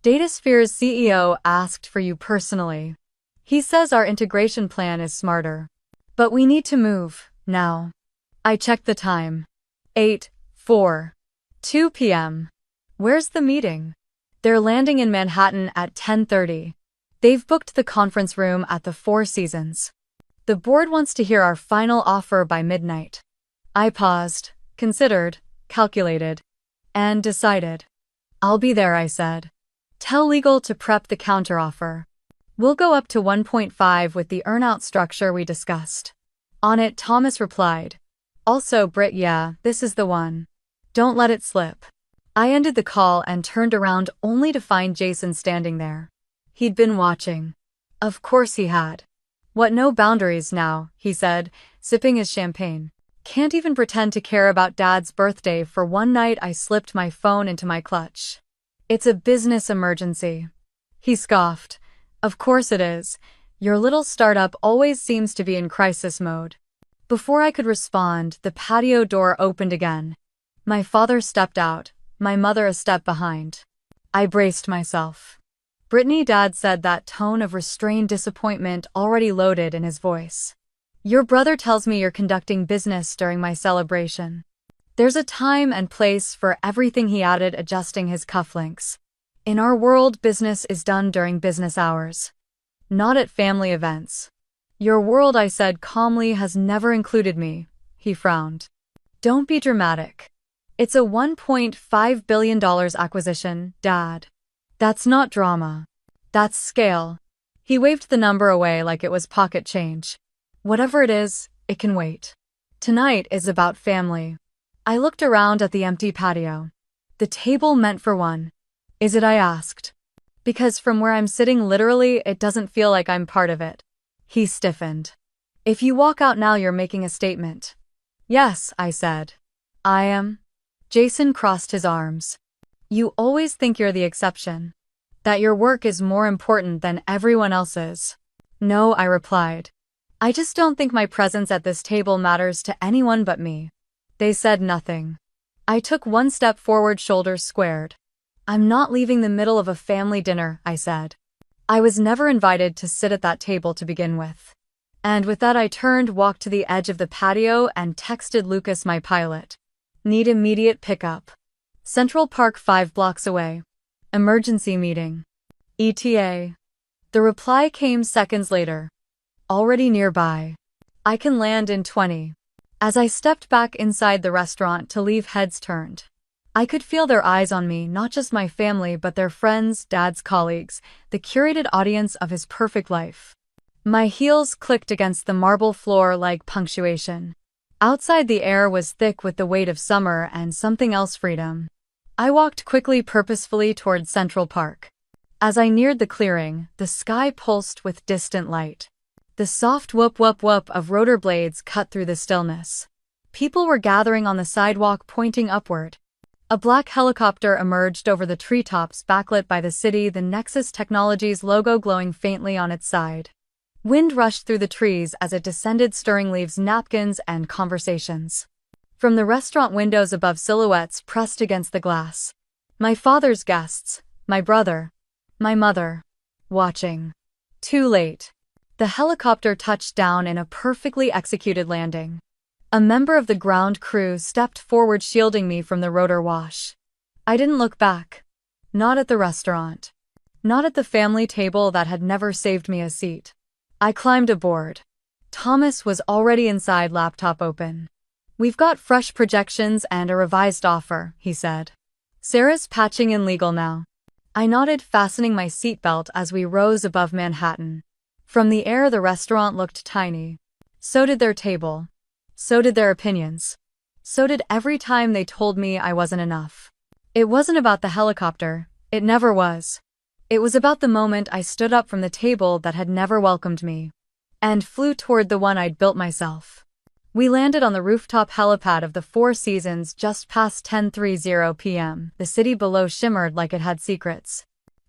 "Datasphere's CEO asked for you personally. He says our integration plan is smarter. But we need to move, now." I checked the time. 8:02 p.m. "Where's the meeting?" "They're landing in Manhattan at 10:30. They've booked the conference room at the Four Seasons. The board wants to hear our final offer by midnight." I paused, considered, calculated, and decided. "I'll be there," I said. "Tell legal to prep the counteroffer. We'll go up to 1.5 with the earnout structure we discussed." On it, Thomas replied. "Also, Britt, yeah, this is the one. Don't let it slip." I ended the call and turned around only to find Jason standing there. He'd been watching. Of course he had. "What, no boundaries now?" he said, sipping his champagne. "Can't even pretend to care about Dad's birthday for one night?" I slipped my phone into my clutch. "It's a business emergency." He scoffed. "Of course it is. Your little startup always seems to be in crisis mode." Before I could respond, the patio door opened again. My father stepped out, my mother a step behind. I braced myself. "Brittany," Dad said, that tone of restrained disappointment already loaded in his voice. "Your brother tells me you're conducting business during my celebration." "There's a time and place for everything," he added, adjusting his cufflinks. "In our world, business is done during business hours. Not at family events." "Your world," I said calmly, "has never included me." He frowned. "Don't be dramatic. It's a $1.5 billion acquisition, Dad. That's not drama. That's scale." He waved the number away like it was pocket change. "Whatever it is, it can wait. Tonight is about family." I looked around at the empty patio. The table meant for one. "Is it?" I asked. "Because from where I'm sitting, literally, it doesn't feel like I'm part of it." He stiffened. "If you walk out now, you're making a statement." "Yes," I said. "I am." Jason crossed his arms. "You always think you're the exception. That your work is more important than everyone else's." "No," I replied. "I just don't think my presence at this table matters to anyone but me." They said nothing. I took one step forward, shoulders squared. "I'm not leaving the middle of a family dinner," I said. I was never invited to sit at that table to begin with. And with that, I turned, walked to the edge of the patio, and texted Lucas, my pilot. "Need immediate pickup. Central Park 5 blocks away. Emergency meeting. ETA." The reply came seconds later. "Already nearby. I can land in 20. As I stepped back inside the restaurant to leave, heads turned. I could feel their eyes on me, not just my family but their friends, Dad's colleagues, the curated audience of his perfect life. My heels clicked against the marble floor like punctuation. Outside, the air was thick with the weight of summer and something else, freedom. I walked quickly, purposefully, toward Central Park. As I neared the clearing, the sky pulsed with distant light. The soft whoop whoop whoop of rotor blades cut through the stillness. People were gathering on the sidewalk, pointing upward. A black helicopter emerged over the treetops, backlit by the city, the Nexus Technologies logo glowing faintly on its side. Wind rushed through the trees as it descended, stirring leaves, napkins, and conversations. From the restaurant windows above, silhouettes pressed against the glass. My father's guests, my brother, my mother, watching. Too late. The helicopter touched down in a perfectly executed landing. A member of the ground crew stepped forward, shielding me from the rotor wash. I didn't look back. Not at the restaurant. Not at the family table that had never saved me a seat. I climbed aboard. Thomas was already inside, laptop open. "We've got fresh projections and a revised offer," he said. "Sarah's patching in legal now." I nodded, fastening my seatbelt as we rose above Manhattan. From the air, the restaurant looked tiny. So did their table. So did their opinions. So did every time they told me I wasn't enough. It wasn't about the helicopter. It never was. It was about the moment I stood up from the table that had never welcomed me and flew toward the one I'd built myself. We landed on the rooftop helipad of the Four Seasons just past 10:30 p.m. The city below shimmered like it had secrets.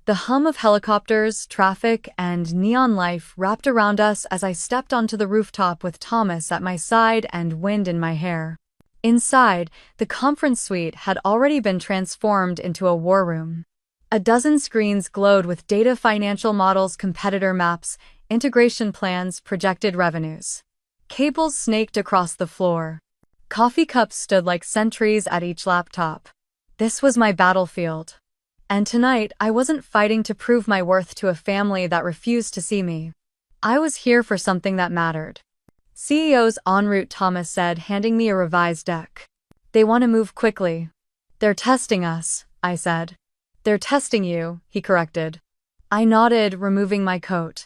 The hum of helicopters, traffic, and neon life wrapped around us as I stepped onto the rooftop with Thomas at my side and wind in my hair. Inside, the conference suite had already been transformed into a war room. A dozen screens glowed with data, financial models, competitor maps, integration plans, projected revenues. Cables snaked across the floor. Coffee cups stood like sentries at each laptop. This was my battlefield. And tonight, I wasn't fighting to prove my worth to a family that refused to see me. I was here for something that mattered. "CEO's en route," Thomas said, handing me a revised deck. "They want to move quickly." "They're testing us," I said. "They're testing you," he corrected. I nodded, removing my coat.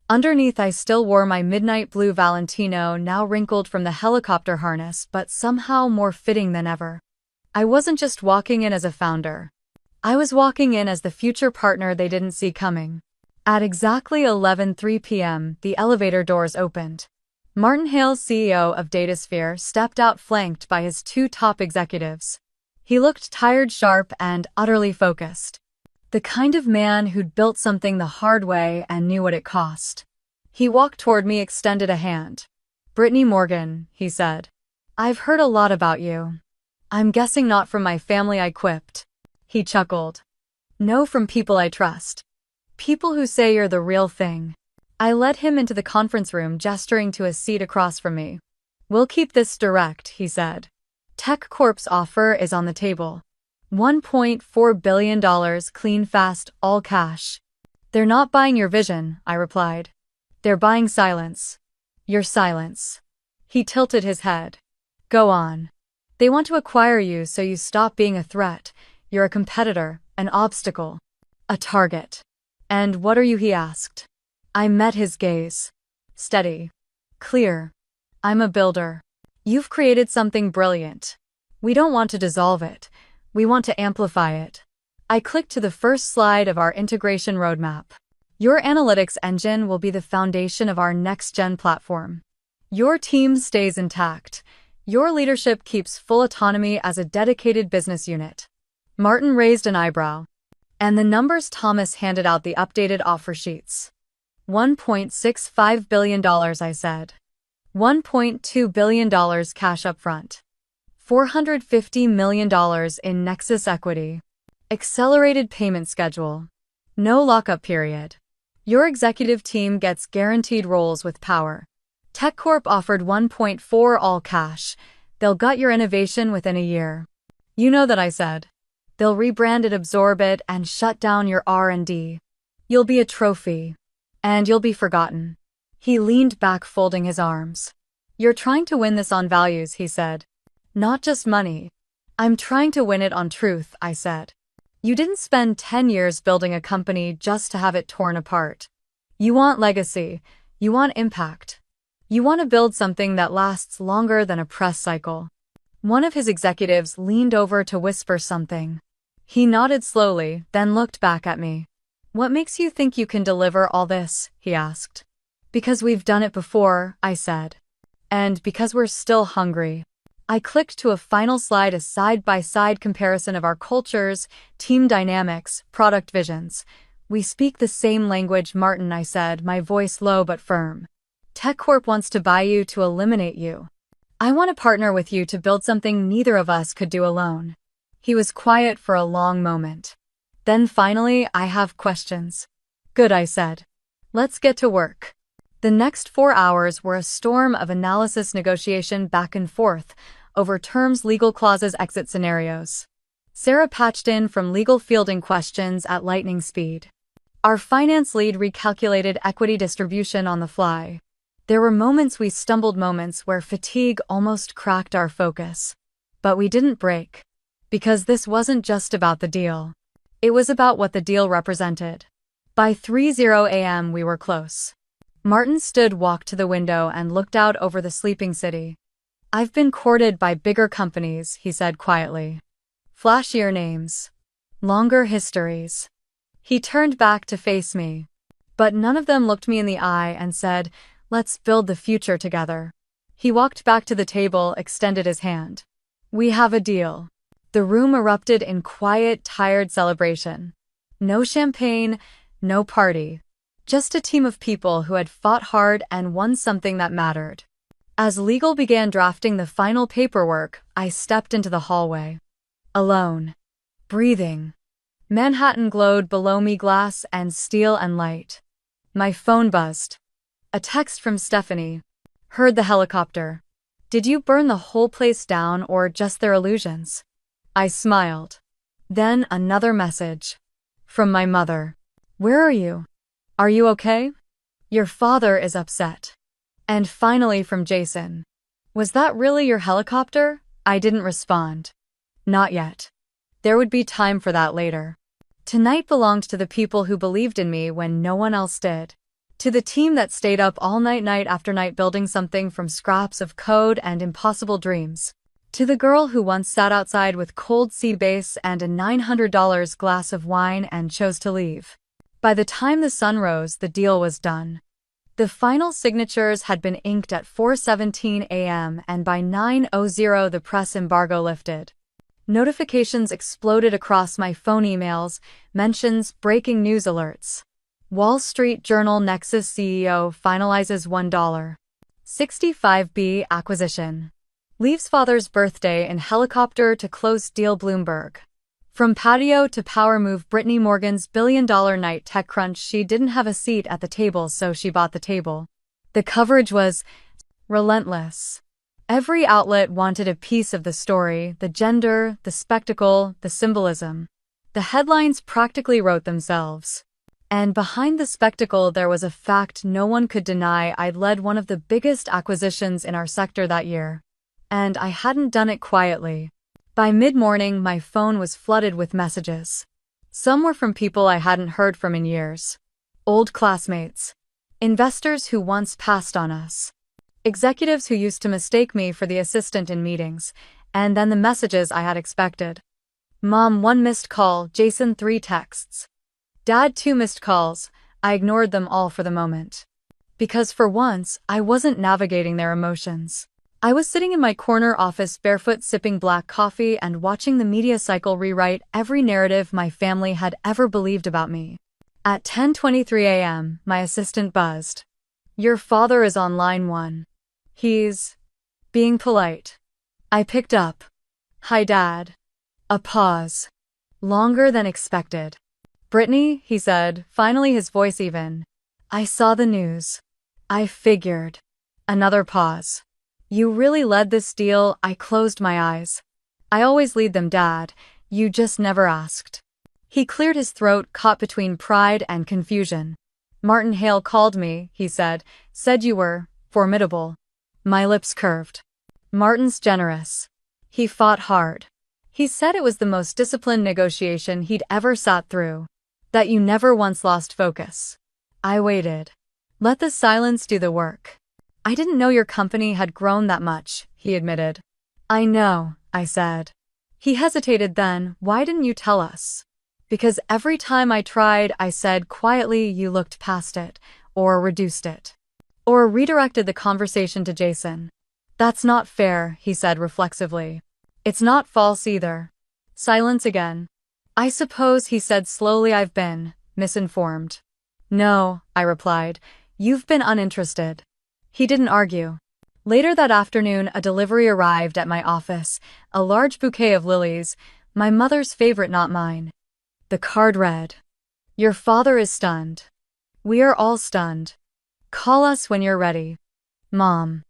Underneath, I still wore my midnight blue Valentino, now wrinkled from the helicopter harness, but somehow more fitting than ever. I wasn't just walking in as a founder. I was walking in as the future partner they didn't see coming. At exactly 11:03 p.m., the elevator doors opened. Martin Hale, CEO of Datasphere, stepped out, flanked by his two top executives. He looked tired, sharp, and utterly focused. The kind of man who'd built something the hard way and knew what it cost. He walked toward me, extended a hand. "Brittany Morgan," he said. "I've heard a lot about you." "I'm guessing not from my family," I quipped. He chuckled. "No, from people I trust. People who say you're the real thing." I led him into the conference room, gesturing to a seat across from me. "We'll keep this direct," he said. Tech Corp's offer is on the table. $1.4 billion, clean, fast, all cash. "They're not buying your vision," I replied. "They're buying silence. Your silence." He tilted his head. "Go on. They want to acquire you so you stop being a threat. You're a competitor, an obstacle, a target." "And what are you?" he asked. I met his gaze. Steady. Clear. "I'm a builder. You've created something brilliant. We don't want to dissolve it. We want to amplify it." I clicked to the first slide of our integration roadmap. "Your analytics engine will be the foundation of our next-gen platform. Your team stays intact. Your leadership keeps full autonomy as a dedicated business unit." Martin raised an eyebrow. "And the numbers?" Thomas handed out the updated offer sheets. $1.65 billion, I said. $1.2 billion cash upfront. $450 million in Nexus equity. Accelerated payment schedule. No lockup period. Your executive team gets guaranteed roles with power. TechCorp offered 1.4 all cash. They'll gut your innovation within a year. "You know that," I said. "They'll rebrand it, absorb it, and shut down your R&D. You'll be a trophy. And you'll be forgotten." He leaned back, folding his arms. "You're trying to win this on values," he said. "Not just money." "I'm trying to win it on truth," I said. "You didn't spend 10 years building a company just to have it torn apart. You want legacy. You want impact. You want to build something that lasts longer than a press cycle." One of his executives leaned over to whisper something. He nodded slowly, then looked back at me. "What makes you think you can deliver all this?" he asked. "Because we've done it before," I said. "And because we're still hungry." I clicked to a final slide, a side-by-side comparison of our cultures, team dynamics, product visions. "We speak the same language, Martin," I said, my voice low but firm. "TechCorp wants to buy you to eliminate you. I want to partner with you to build something neither of us could do alone." He was quiet for a long moment. Then finally, "I have questions." "Good," I said. "Let's get to work." The next 4 hours were a storm of analysis, negotiation, back and forth, over terms, legal clauses, exit scenarios. Sarah patched in from legal, fielding questions at lightning speed. Our finance lead recalculated equity distribution on the fly. There were moments we stumbled, moments where fatigue almost cracked our focus. But we didn't break. Because this wasn't just about the deal. It was about what the deal represented. By 3:00 a.m. we were close. Martin walked to the window and looked out over the sleeping city. "I've been courted by bigger companies," he said quietly. "Flashier names. Longer histories." He turned back to face me. But none of them looked me in the eye and said, "Let's build the future together." He walked back to the table, extended his hand. "We have a deal." The room erupted in quiet, tired celebration. No champagne, no party. Just a team of people who had fought hard and won something that mattered. As legal began drafting the final paperwork, I stepped into the hallway. Alone. Breathing. Manhattan glowed below me, glass and steel and light. My phone buzzed. A text from Stephanie. "Heard the helicopter. Did you burn the whole place down or just their illusions?" I smiled. Then another message. From my mother. "Where are you? Are you okay? Your father is upset." And finally from Jason. "Was that really your helicopter?" I didn't respond. Not yet. There would be time for that later. Tonight belonged to the people who believed in me when no one else did. To the team that stayed up all night, night after night, building something from scraps of code and impossible dreams. To the girl who once sat outside with cold sea base and a $900 glass of wine and chose to leave. By the time the sun rose, the deal was done. The final signatures had been inked at 4:17 a.m. and by 9:00 the press embargo lifted. Notifications exploded across my phone, emails, mentions, breaking news alerts. Wall Street Journal: Nexus CEO finalizes $1.65 acquisition. Leaves father's birthday in helicopter to close deal. Bloomberg. From patio to power move. Brittany Morgan's billion-dollar night. TechCrunch. She didn't have a seat at the table, so she bought the table. The coverage was relentless. Every outlet wanted a piece of the story, the gender, the spectacle, the symbolism. The headlines practically wrote themselves. And behind the spectacle there was a fact no one could deny: I'd led one of the biggest acquisitions in our sector that year. And I hadn't done it quietly. By mid-morning, my phone was flooded with messages. Some were from people I hadn't heard from in years. Old classmates. Investors who once passed on us. Executives who used to mistake me for the assistant in meetings. And then the messages I had expected. Mom, 1 missed call. Jason, 3 texts. Dad, 2 missed calls. I ignored them all for the moment. Because for once, I wasn't navigating their emotions. I was sitting in my corner office, barefoot, sipping black coffee and watching the media cycle rewrite every narrative my family had ever believed about me. At 10:23 a.m., my assistant buzzed. "Your father is on line 1. He's being polite." I picked up. "Hi, Dad." A pause. Longer than expected. "Brittany," he said, finally, his voice even. "I saw the news. I figured." Another pause. "You really led this deal?" I closed my eyes. "I always lead them, Dad. You just never asked." He cleared his throat, caught between pride and confusion. "Martin Hale called me," he said you were formidable." My lips curved. "Martin's generous. He fought hard. He said it was the most disciplined negotiation he'd ever sat through. That you never once lost focus." I waited. Let the silence do the work. "I didn't know your company had grown that much," he admitted. "I know," I said. He hesitated. "Then, why didn't you tell us?" "Because every time I tried," I said quietly, "you looked past it, or reduced it, or redirected the conversation to Jason." "That's not fair," he said reflexively. "It's not false either." Silence again. "I suppose," he said slowly, "I've been misinformed." "No," I replied. "You've been uninterested." He didn't argue. Later that afternoon, a delivery arrived at my office, a large bouquet of lilies, my mother's favorite, not mine. The card read, "Your father is stunned. We are all stunned. Call us when you're ready. Mom."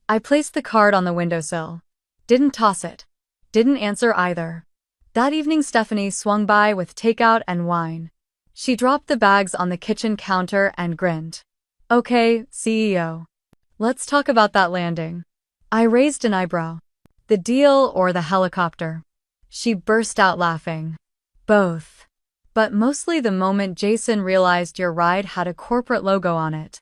I placed the card on the windowsill. Didn't toss it. Didn't answer either. That evening Stephanie swung by with takeout and wine. She dropped the bags on the kitchen counter and grinned. Okay, CEO. Let's talk about that landing. I raised an eyebrow. The deal or the helicopter? She burst out laughing. Both. But mostly the moment Jason realized your ride had a corporate logo on it.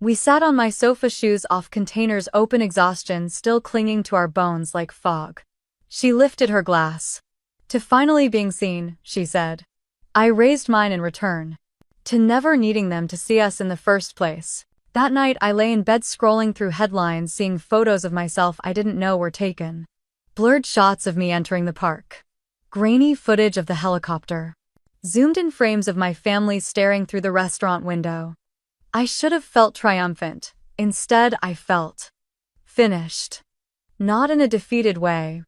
We sat on my sofa, shoes off, containers open, exhaustion still clinging to our bones like fog. She lifted her glass. To finally being seen, she said. I raised mine in return. To never needing them to see us in the first place. That night I lay in bed scrolling through headlines, seeing photos of myself I didn't know were taken. Blurred shots of me entering the park. Grainy footage of the helicopter. Zoomed in frames of my family staring through the restaurant window. I should have felt triumphant. Instead, I felt finished. Not in a defeated way.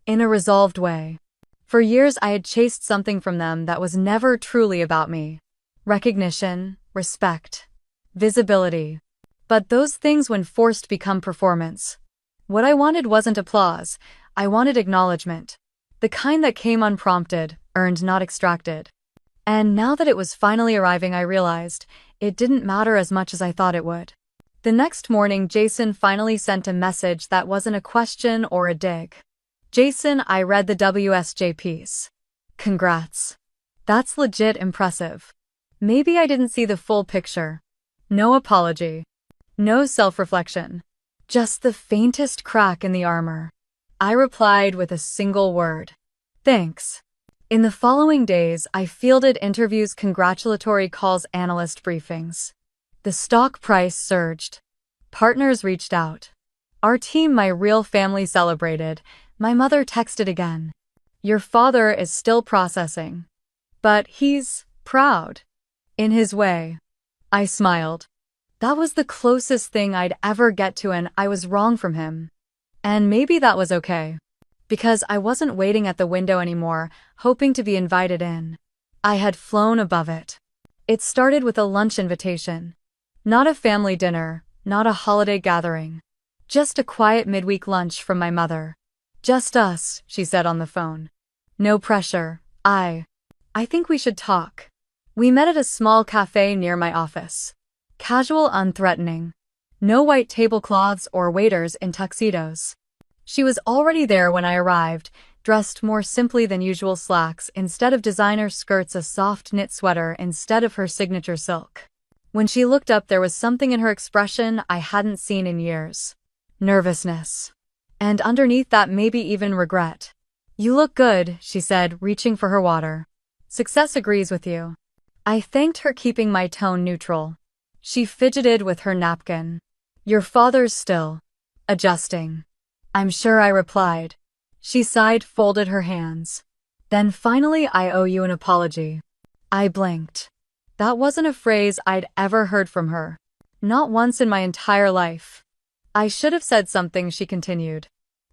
In a resolved way. For years I had chased something from them that was never truly about me. Recognition, respect, visibility. But those things when forced become performance. What I wanted wasn't applause, I wanted acknowledgement. The kind that came unprompted, earned not extracted. And now that it was finally arriving, I realized it didn't matter as much as I thought it would. The next morning, Jason finally sent a message that wasn't a question or a dig. Jason, I read the WSJ piece. Congrats. That's legit impressive. Maybe I didn't see the full picture. No apology. No self-reflection. Just the faintest crack in the armor. I replied with a single word. Thanks. In the following days, I fielded interviews, congratulatory calls, analyst briefings. The stock price surged. Partners reached out. Our team, my real family, celebrated. My mother texted again. Your father is still processing. But he's proud. In his way. I smiled. That was the closest thing I'd ever get to, and I was wrong from him. And maybe that was okay. Because I wasn't waiting at the window anymore, hoping to be invited in. I had flown above it. It started with a lunch invitation. Not a family dinner, not a holiday gathering. Just a quiet midweek lunch from my mother. Just us, she said on the phone. No pressure. I think we should talk. We met at a small cafe near my office. Casual, unthreatening. No white tablecloths or waiters in tuxedos. She was already there when I arrived, dressed more simply than usual, slacks instead of designer skirts, a soft knit sweater instead of her signature silk. When she looked up, there was something in her expression I hadn't seen in years. Nervousness. And underneath that, maybe even regret. You look good, she said, reaching for her water. Success agrees with you. I thanked her, keeping my tone neutral. She fidgeted with her napkin. Your father's still adjusting. I'm sure, I replied. She sighed, folded her hands. Then finally, I owe you an apology. I blinked. That wasn't a phrase I'd ever heard from her. Not once in my entire life. I should have said something, she continued.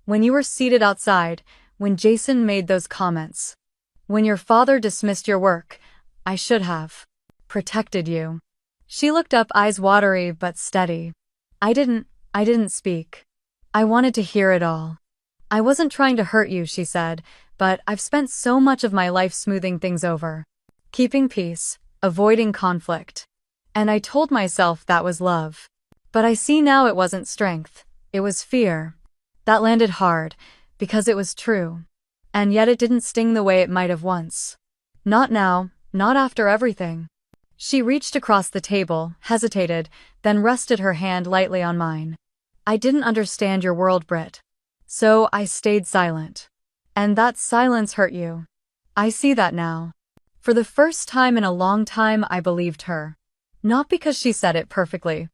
When you were seated outside, when Jason made those comments. When your father dismissed your work, I should have protected you. She looked up, eyes watery but steady. I didn't speak. I wanted to hear it all. I wasn't trying to hurt you, she said, but I've spent so much of my life smoothing things over. Keeping peace, avoiding conflict. And I told myself that was love. But I see now it wasn't strength, it was fear. That landed hard, because it was true. And yet it didn't sting the way it might have once. Not now, not after everything. She reached across the table, hesitated, then rested her hand lightly on mine. I didn't understand your world, Britt. So I stayed silent. And that silence hurt you. I see that now. For the first time in a long time, I believed her. Not because she said it perfectly,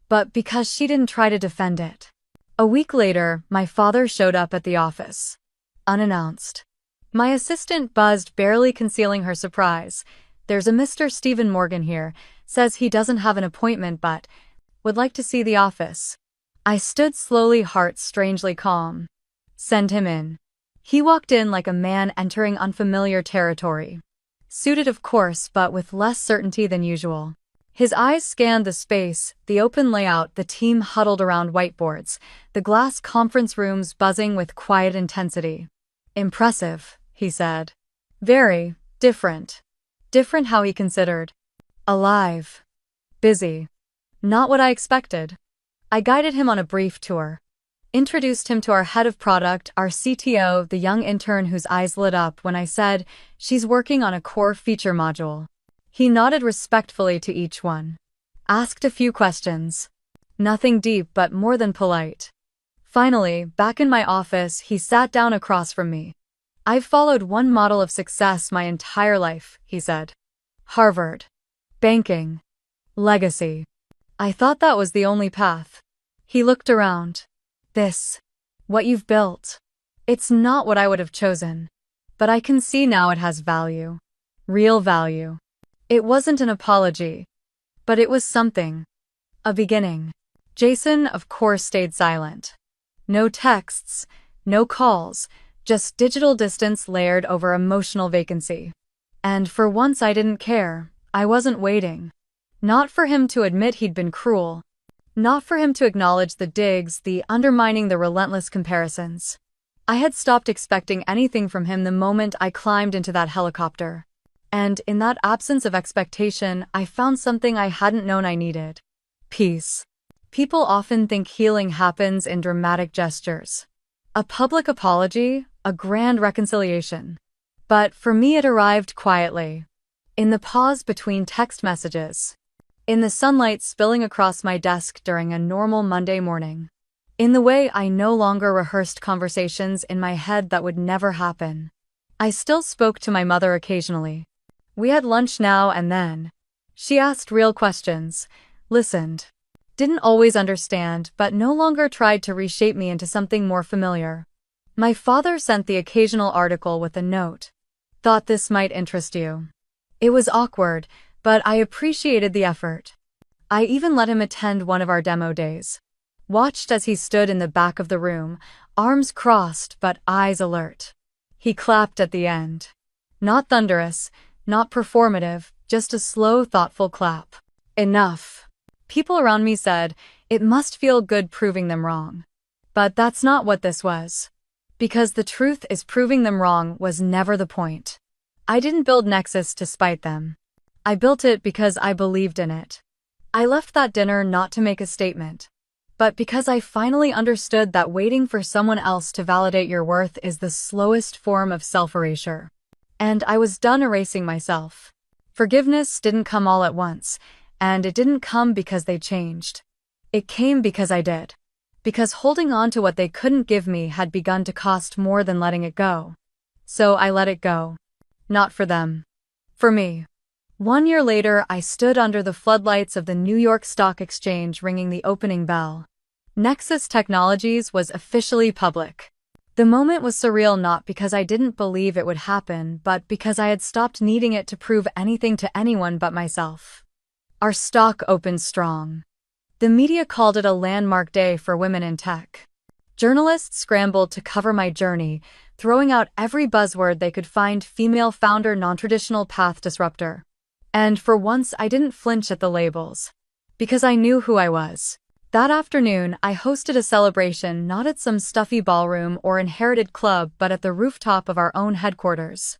but because she didn't try to defend it. A week later, my father showed up at the office. Unannounced. My assistant buzzed, barely concealing her surprise. There's a Mr. Stephen Morgan here. Says he doesn't have an appointment but would like to see the office. I stood slowly, heart strangely calm. Send him in. He walked in like a man entering unfamiliar territory. Suited, of course, but with less certainty than usual. His eyes scanned the space, the open layout, the team huddled around whiteboards, the glass conference rooms buzzing with quiet intensity. Impressive, he said. Very different. different how he considered. Alive. Busy. Not what I expected. I guided him on a brief tour. Introduced him to our head of product, our CTO, the young intern whose eyes lit up when I said, "She's working on a core feature module." He nodded respectfully to each one. Asked a few questions. Nothing deep but more than polite. Finally, back in my office, he sat down across from me. "I've followed one model of success my entire life," he said. Harvard. Banking. Legacy. I thought that was the only path. He looked around. "This. What you've built. It's not what I would have chosen. But I can see now it has value. Real value." It wasn't an apology. But it was something. A beginning. Jason, of course, stayed silent. No texts, no calls, just digital distance layered over emotional vacancy. And for once I didn't care. I wasn't waiting. Not for him to admit he'd been cruel. Not for him to acknowledge the digs, the undermining, the relentless comparisons. I had stopped expecting anything from him the moment I climbed into that helicopter. And in that absence of expectation, I found something I hadn't known I needed. Peace. People often think healing happens in dramatic gestures. A public apology, a grand reconciliation. But for me it arrived quietly. In the pause between text messages. In the sunlight spilling across my desk during a normal Monday morning. In the way I no longer rehearsed conversations in my head that would never happen. I still spoke to my mother occasionally. We had lunch now and then. She asked real questions, listened. Didn't always understand, but no longer tried to reshape me into something more familiar. My father sent the occasional article with a note. "Thought this might interest you." It was awkward, but I appreciated the effort. I even let him attend one of our demo days. Watched as he stood in the back of the room, arms crossed but eyes alert. He clapped at the end. Not thunderous, not performative, just a slow, thoughtful clap. Enough. People around me said, it must feel good proving them wrong. But that's not what this was. Because the truth is proving them wrong was never the point. I didn't build Nexus to spite them. I built it because I believed in it. I left that dinner not to make a statement, but because I finally understood that waiting for someone else to validate your worth is the slowest form of self-erasure. And I was done erasing myself. Forgiveness didn't come all at once, and it didn't come because they changed. It came because I did. Because holding on to what they couldn't give me had begun to cost more than letting it go. So I let it go. Not for them. For me. 1 year later, I stood under the floodlights of the New York Stock Exchange ringing the opening bell. Nexus Technologies was officially public. The moment was surreal not because I didn't believe it would happen, but because I had stopped needing it to prove anything to anyone but myself. Our stock opened strong. The media called it a landmark day for women in tech. Journalists scrambled to cover my journey, throwing out every buzzword they could find: female founder, non-traditional path disruptor. And for once I didn't flinch at the labels. Because I knew who I was. That afternoon, I hosted a celebration not at some stuffy ballroom or inherited club but at the rooftop of our own headquarters.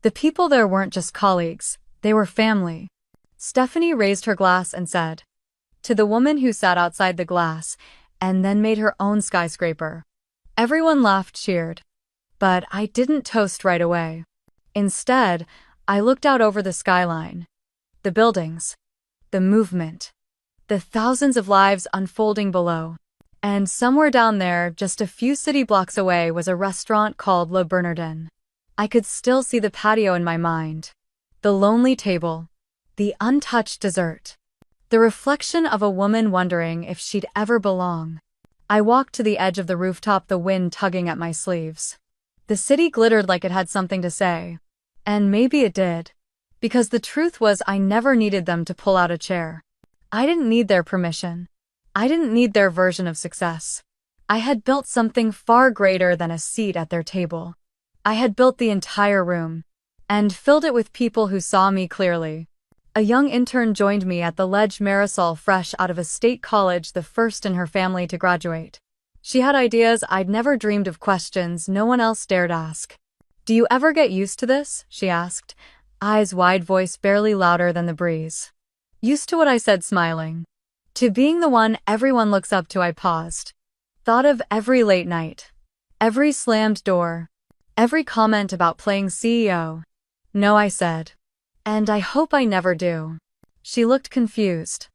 The people there weren't just colleagues, they were family. Stephanie raised her glass and said, to the woman who sat outside the glass, and then made her own skyscraper. Everyone laughed, cheered. But I didn't toast right away. Instead, I looked out over the skyline. The buildings. The movement. The thousands of lives unfolding below. And somewhere down there, just a few city blocks away, was a restaurant called Le Bernardin. I could still see the patio in my mind. The lonely table. The untouched dessert. The reflection of a woman wondering if she'd ever belong. I walked to the edge of the rooftop, the wind tugging at my sleeves. The city glittered like it had something to say. And maybe it did. Because the truth was, I never needed them to pull out a chair. I didn't need their permission. I didn't need their version of success. I had built something far greater than a seat at their table. I had built the entire room. And filled it with people who saw me clearly. A young intern joined me at the Ledge Marisol, fresh out of a state college, the first in her family to graduate. She had ideas I'd never dreamed of, questions no one else dared ask. Do you ever get used to this? She asked. Eyes wide, voice barely louder than the breeze. Used to what I said, smiling. To being the one everyone looks up to, I paused. Thought of every late night. Every slammed door. Every comment about playing CEO. No, I said. And I hope I never do. She looked confused.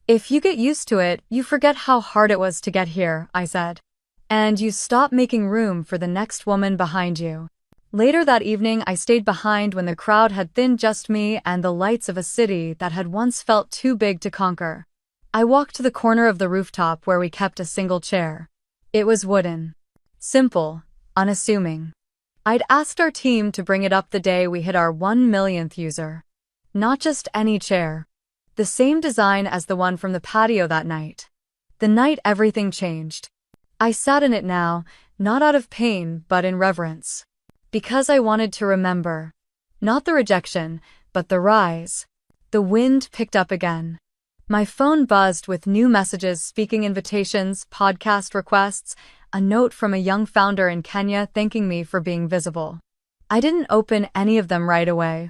If you get used to it, you forget how hard it was to get here, I said. And you stop making room for the next woman behind you. Later that evening, I stayed behind when the crowd had thinned, just me and the lights of a city that had once felt too big to conquer. I walked to the corner of the rooftop where we kept a single chair. It was wooden. Simple, unassuming. I'd asked our team to bring it up the day we hit our 1 millionth user. Not just any chair. The same design as the one from the patio that night. The night everything changed. I sat in it now, not out of pain but in reverence. Because I wanted to remember. Not the rejection, but the rise. The wind picked up again. My phone buzzed with new messages, speaking invitations, podcast requests, a note from a young founder in Kenya thanking me for being visible. I didn't open any of them right away.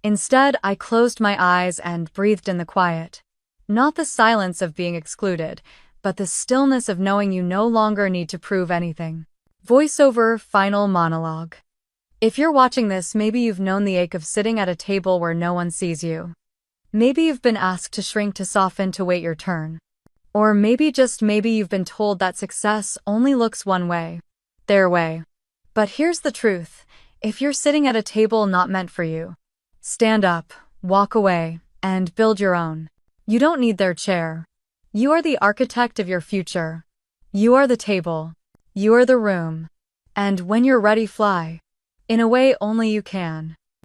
Instead, I closed my eyes and breathed in the quiet. Not the silence of being excluded, but the stillness of knowing you no longer need to prove anything. Voiceover, final monologue. If you're watching this, maybe you've known the ache of sitting at a table where no one sees you. Maybe you've been asked to shrink, to soften, to wait your turn. Or maybe, just maybe, you've been told that success only looks one way. Their way. But here's the truth. If you're sitting at a table not meant for you, stand up, walk away, and build your own. You don't need their chair. You are the architect of your future. You are the table. You are the room. And when you're ready, fly. In a way only you can.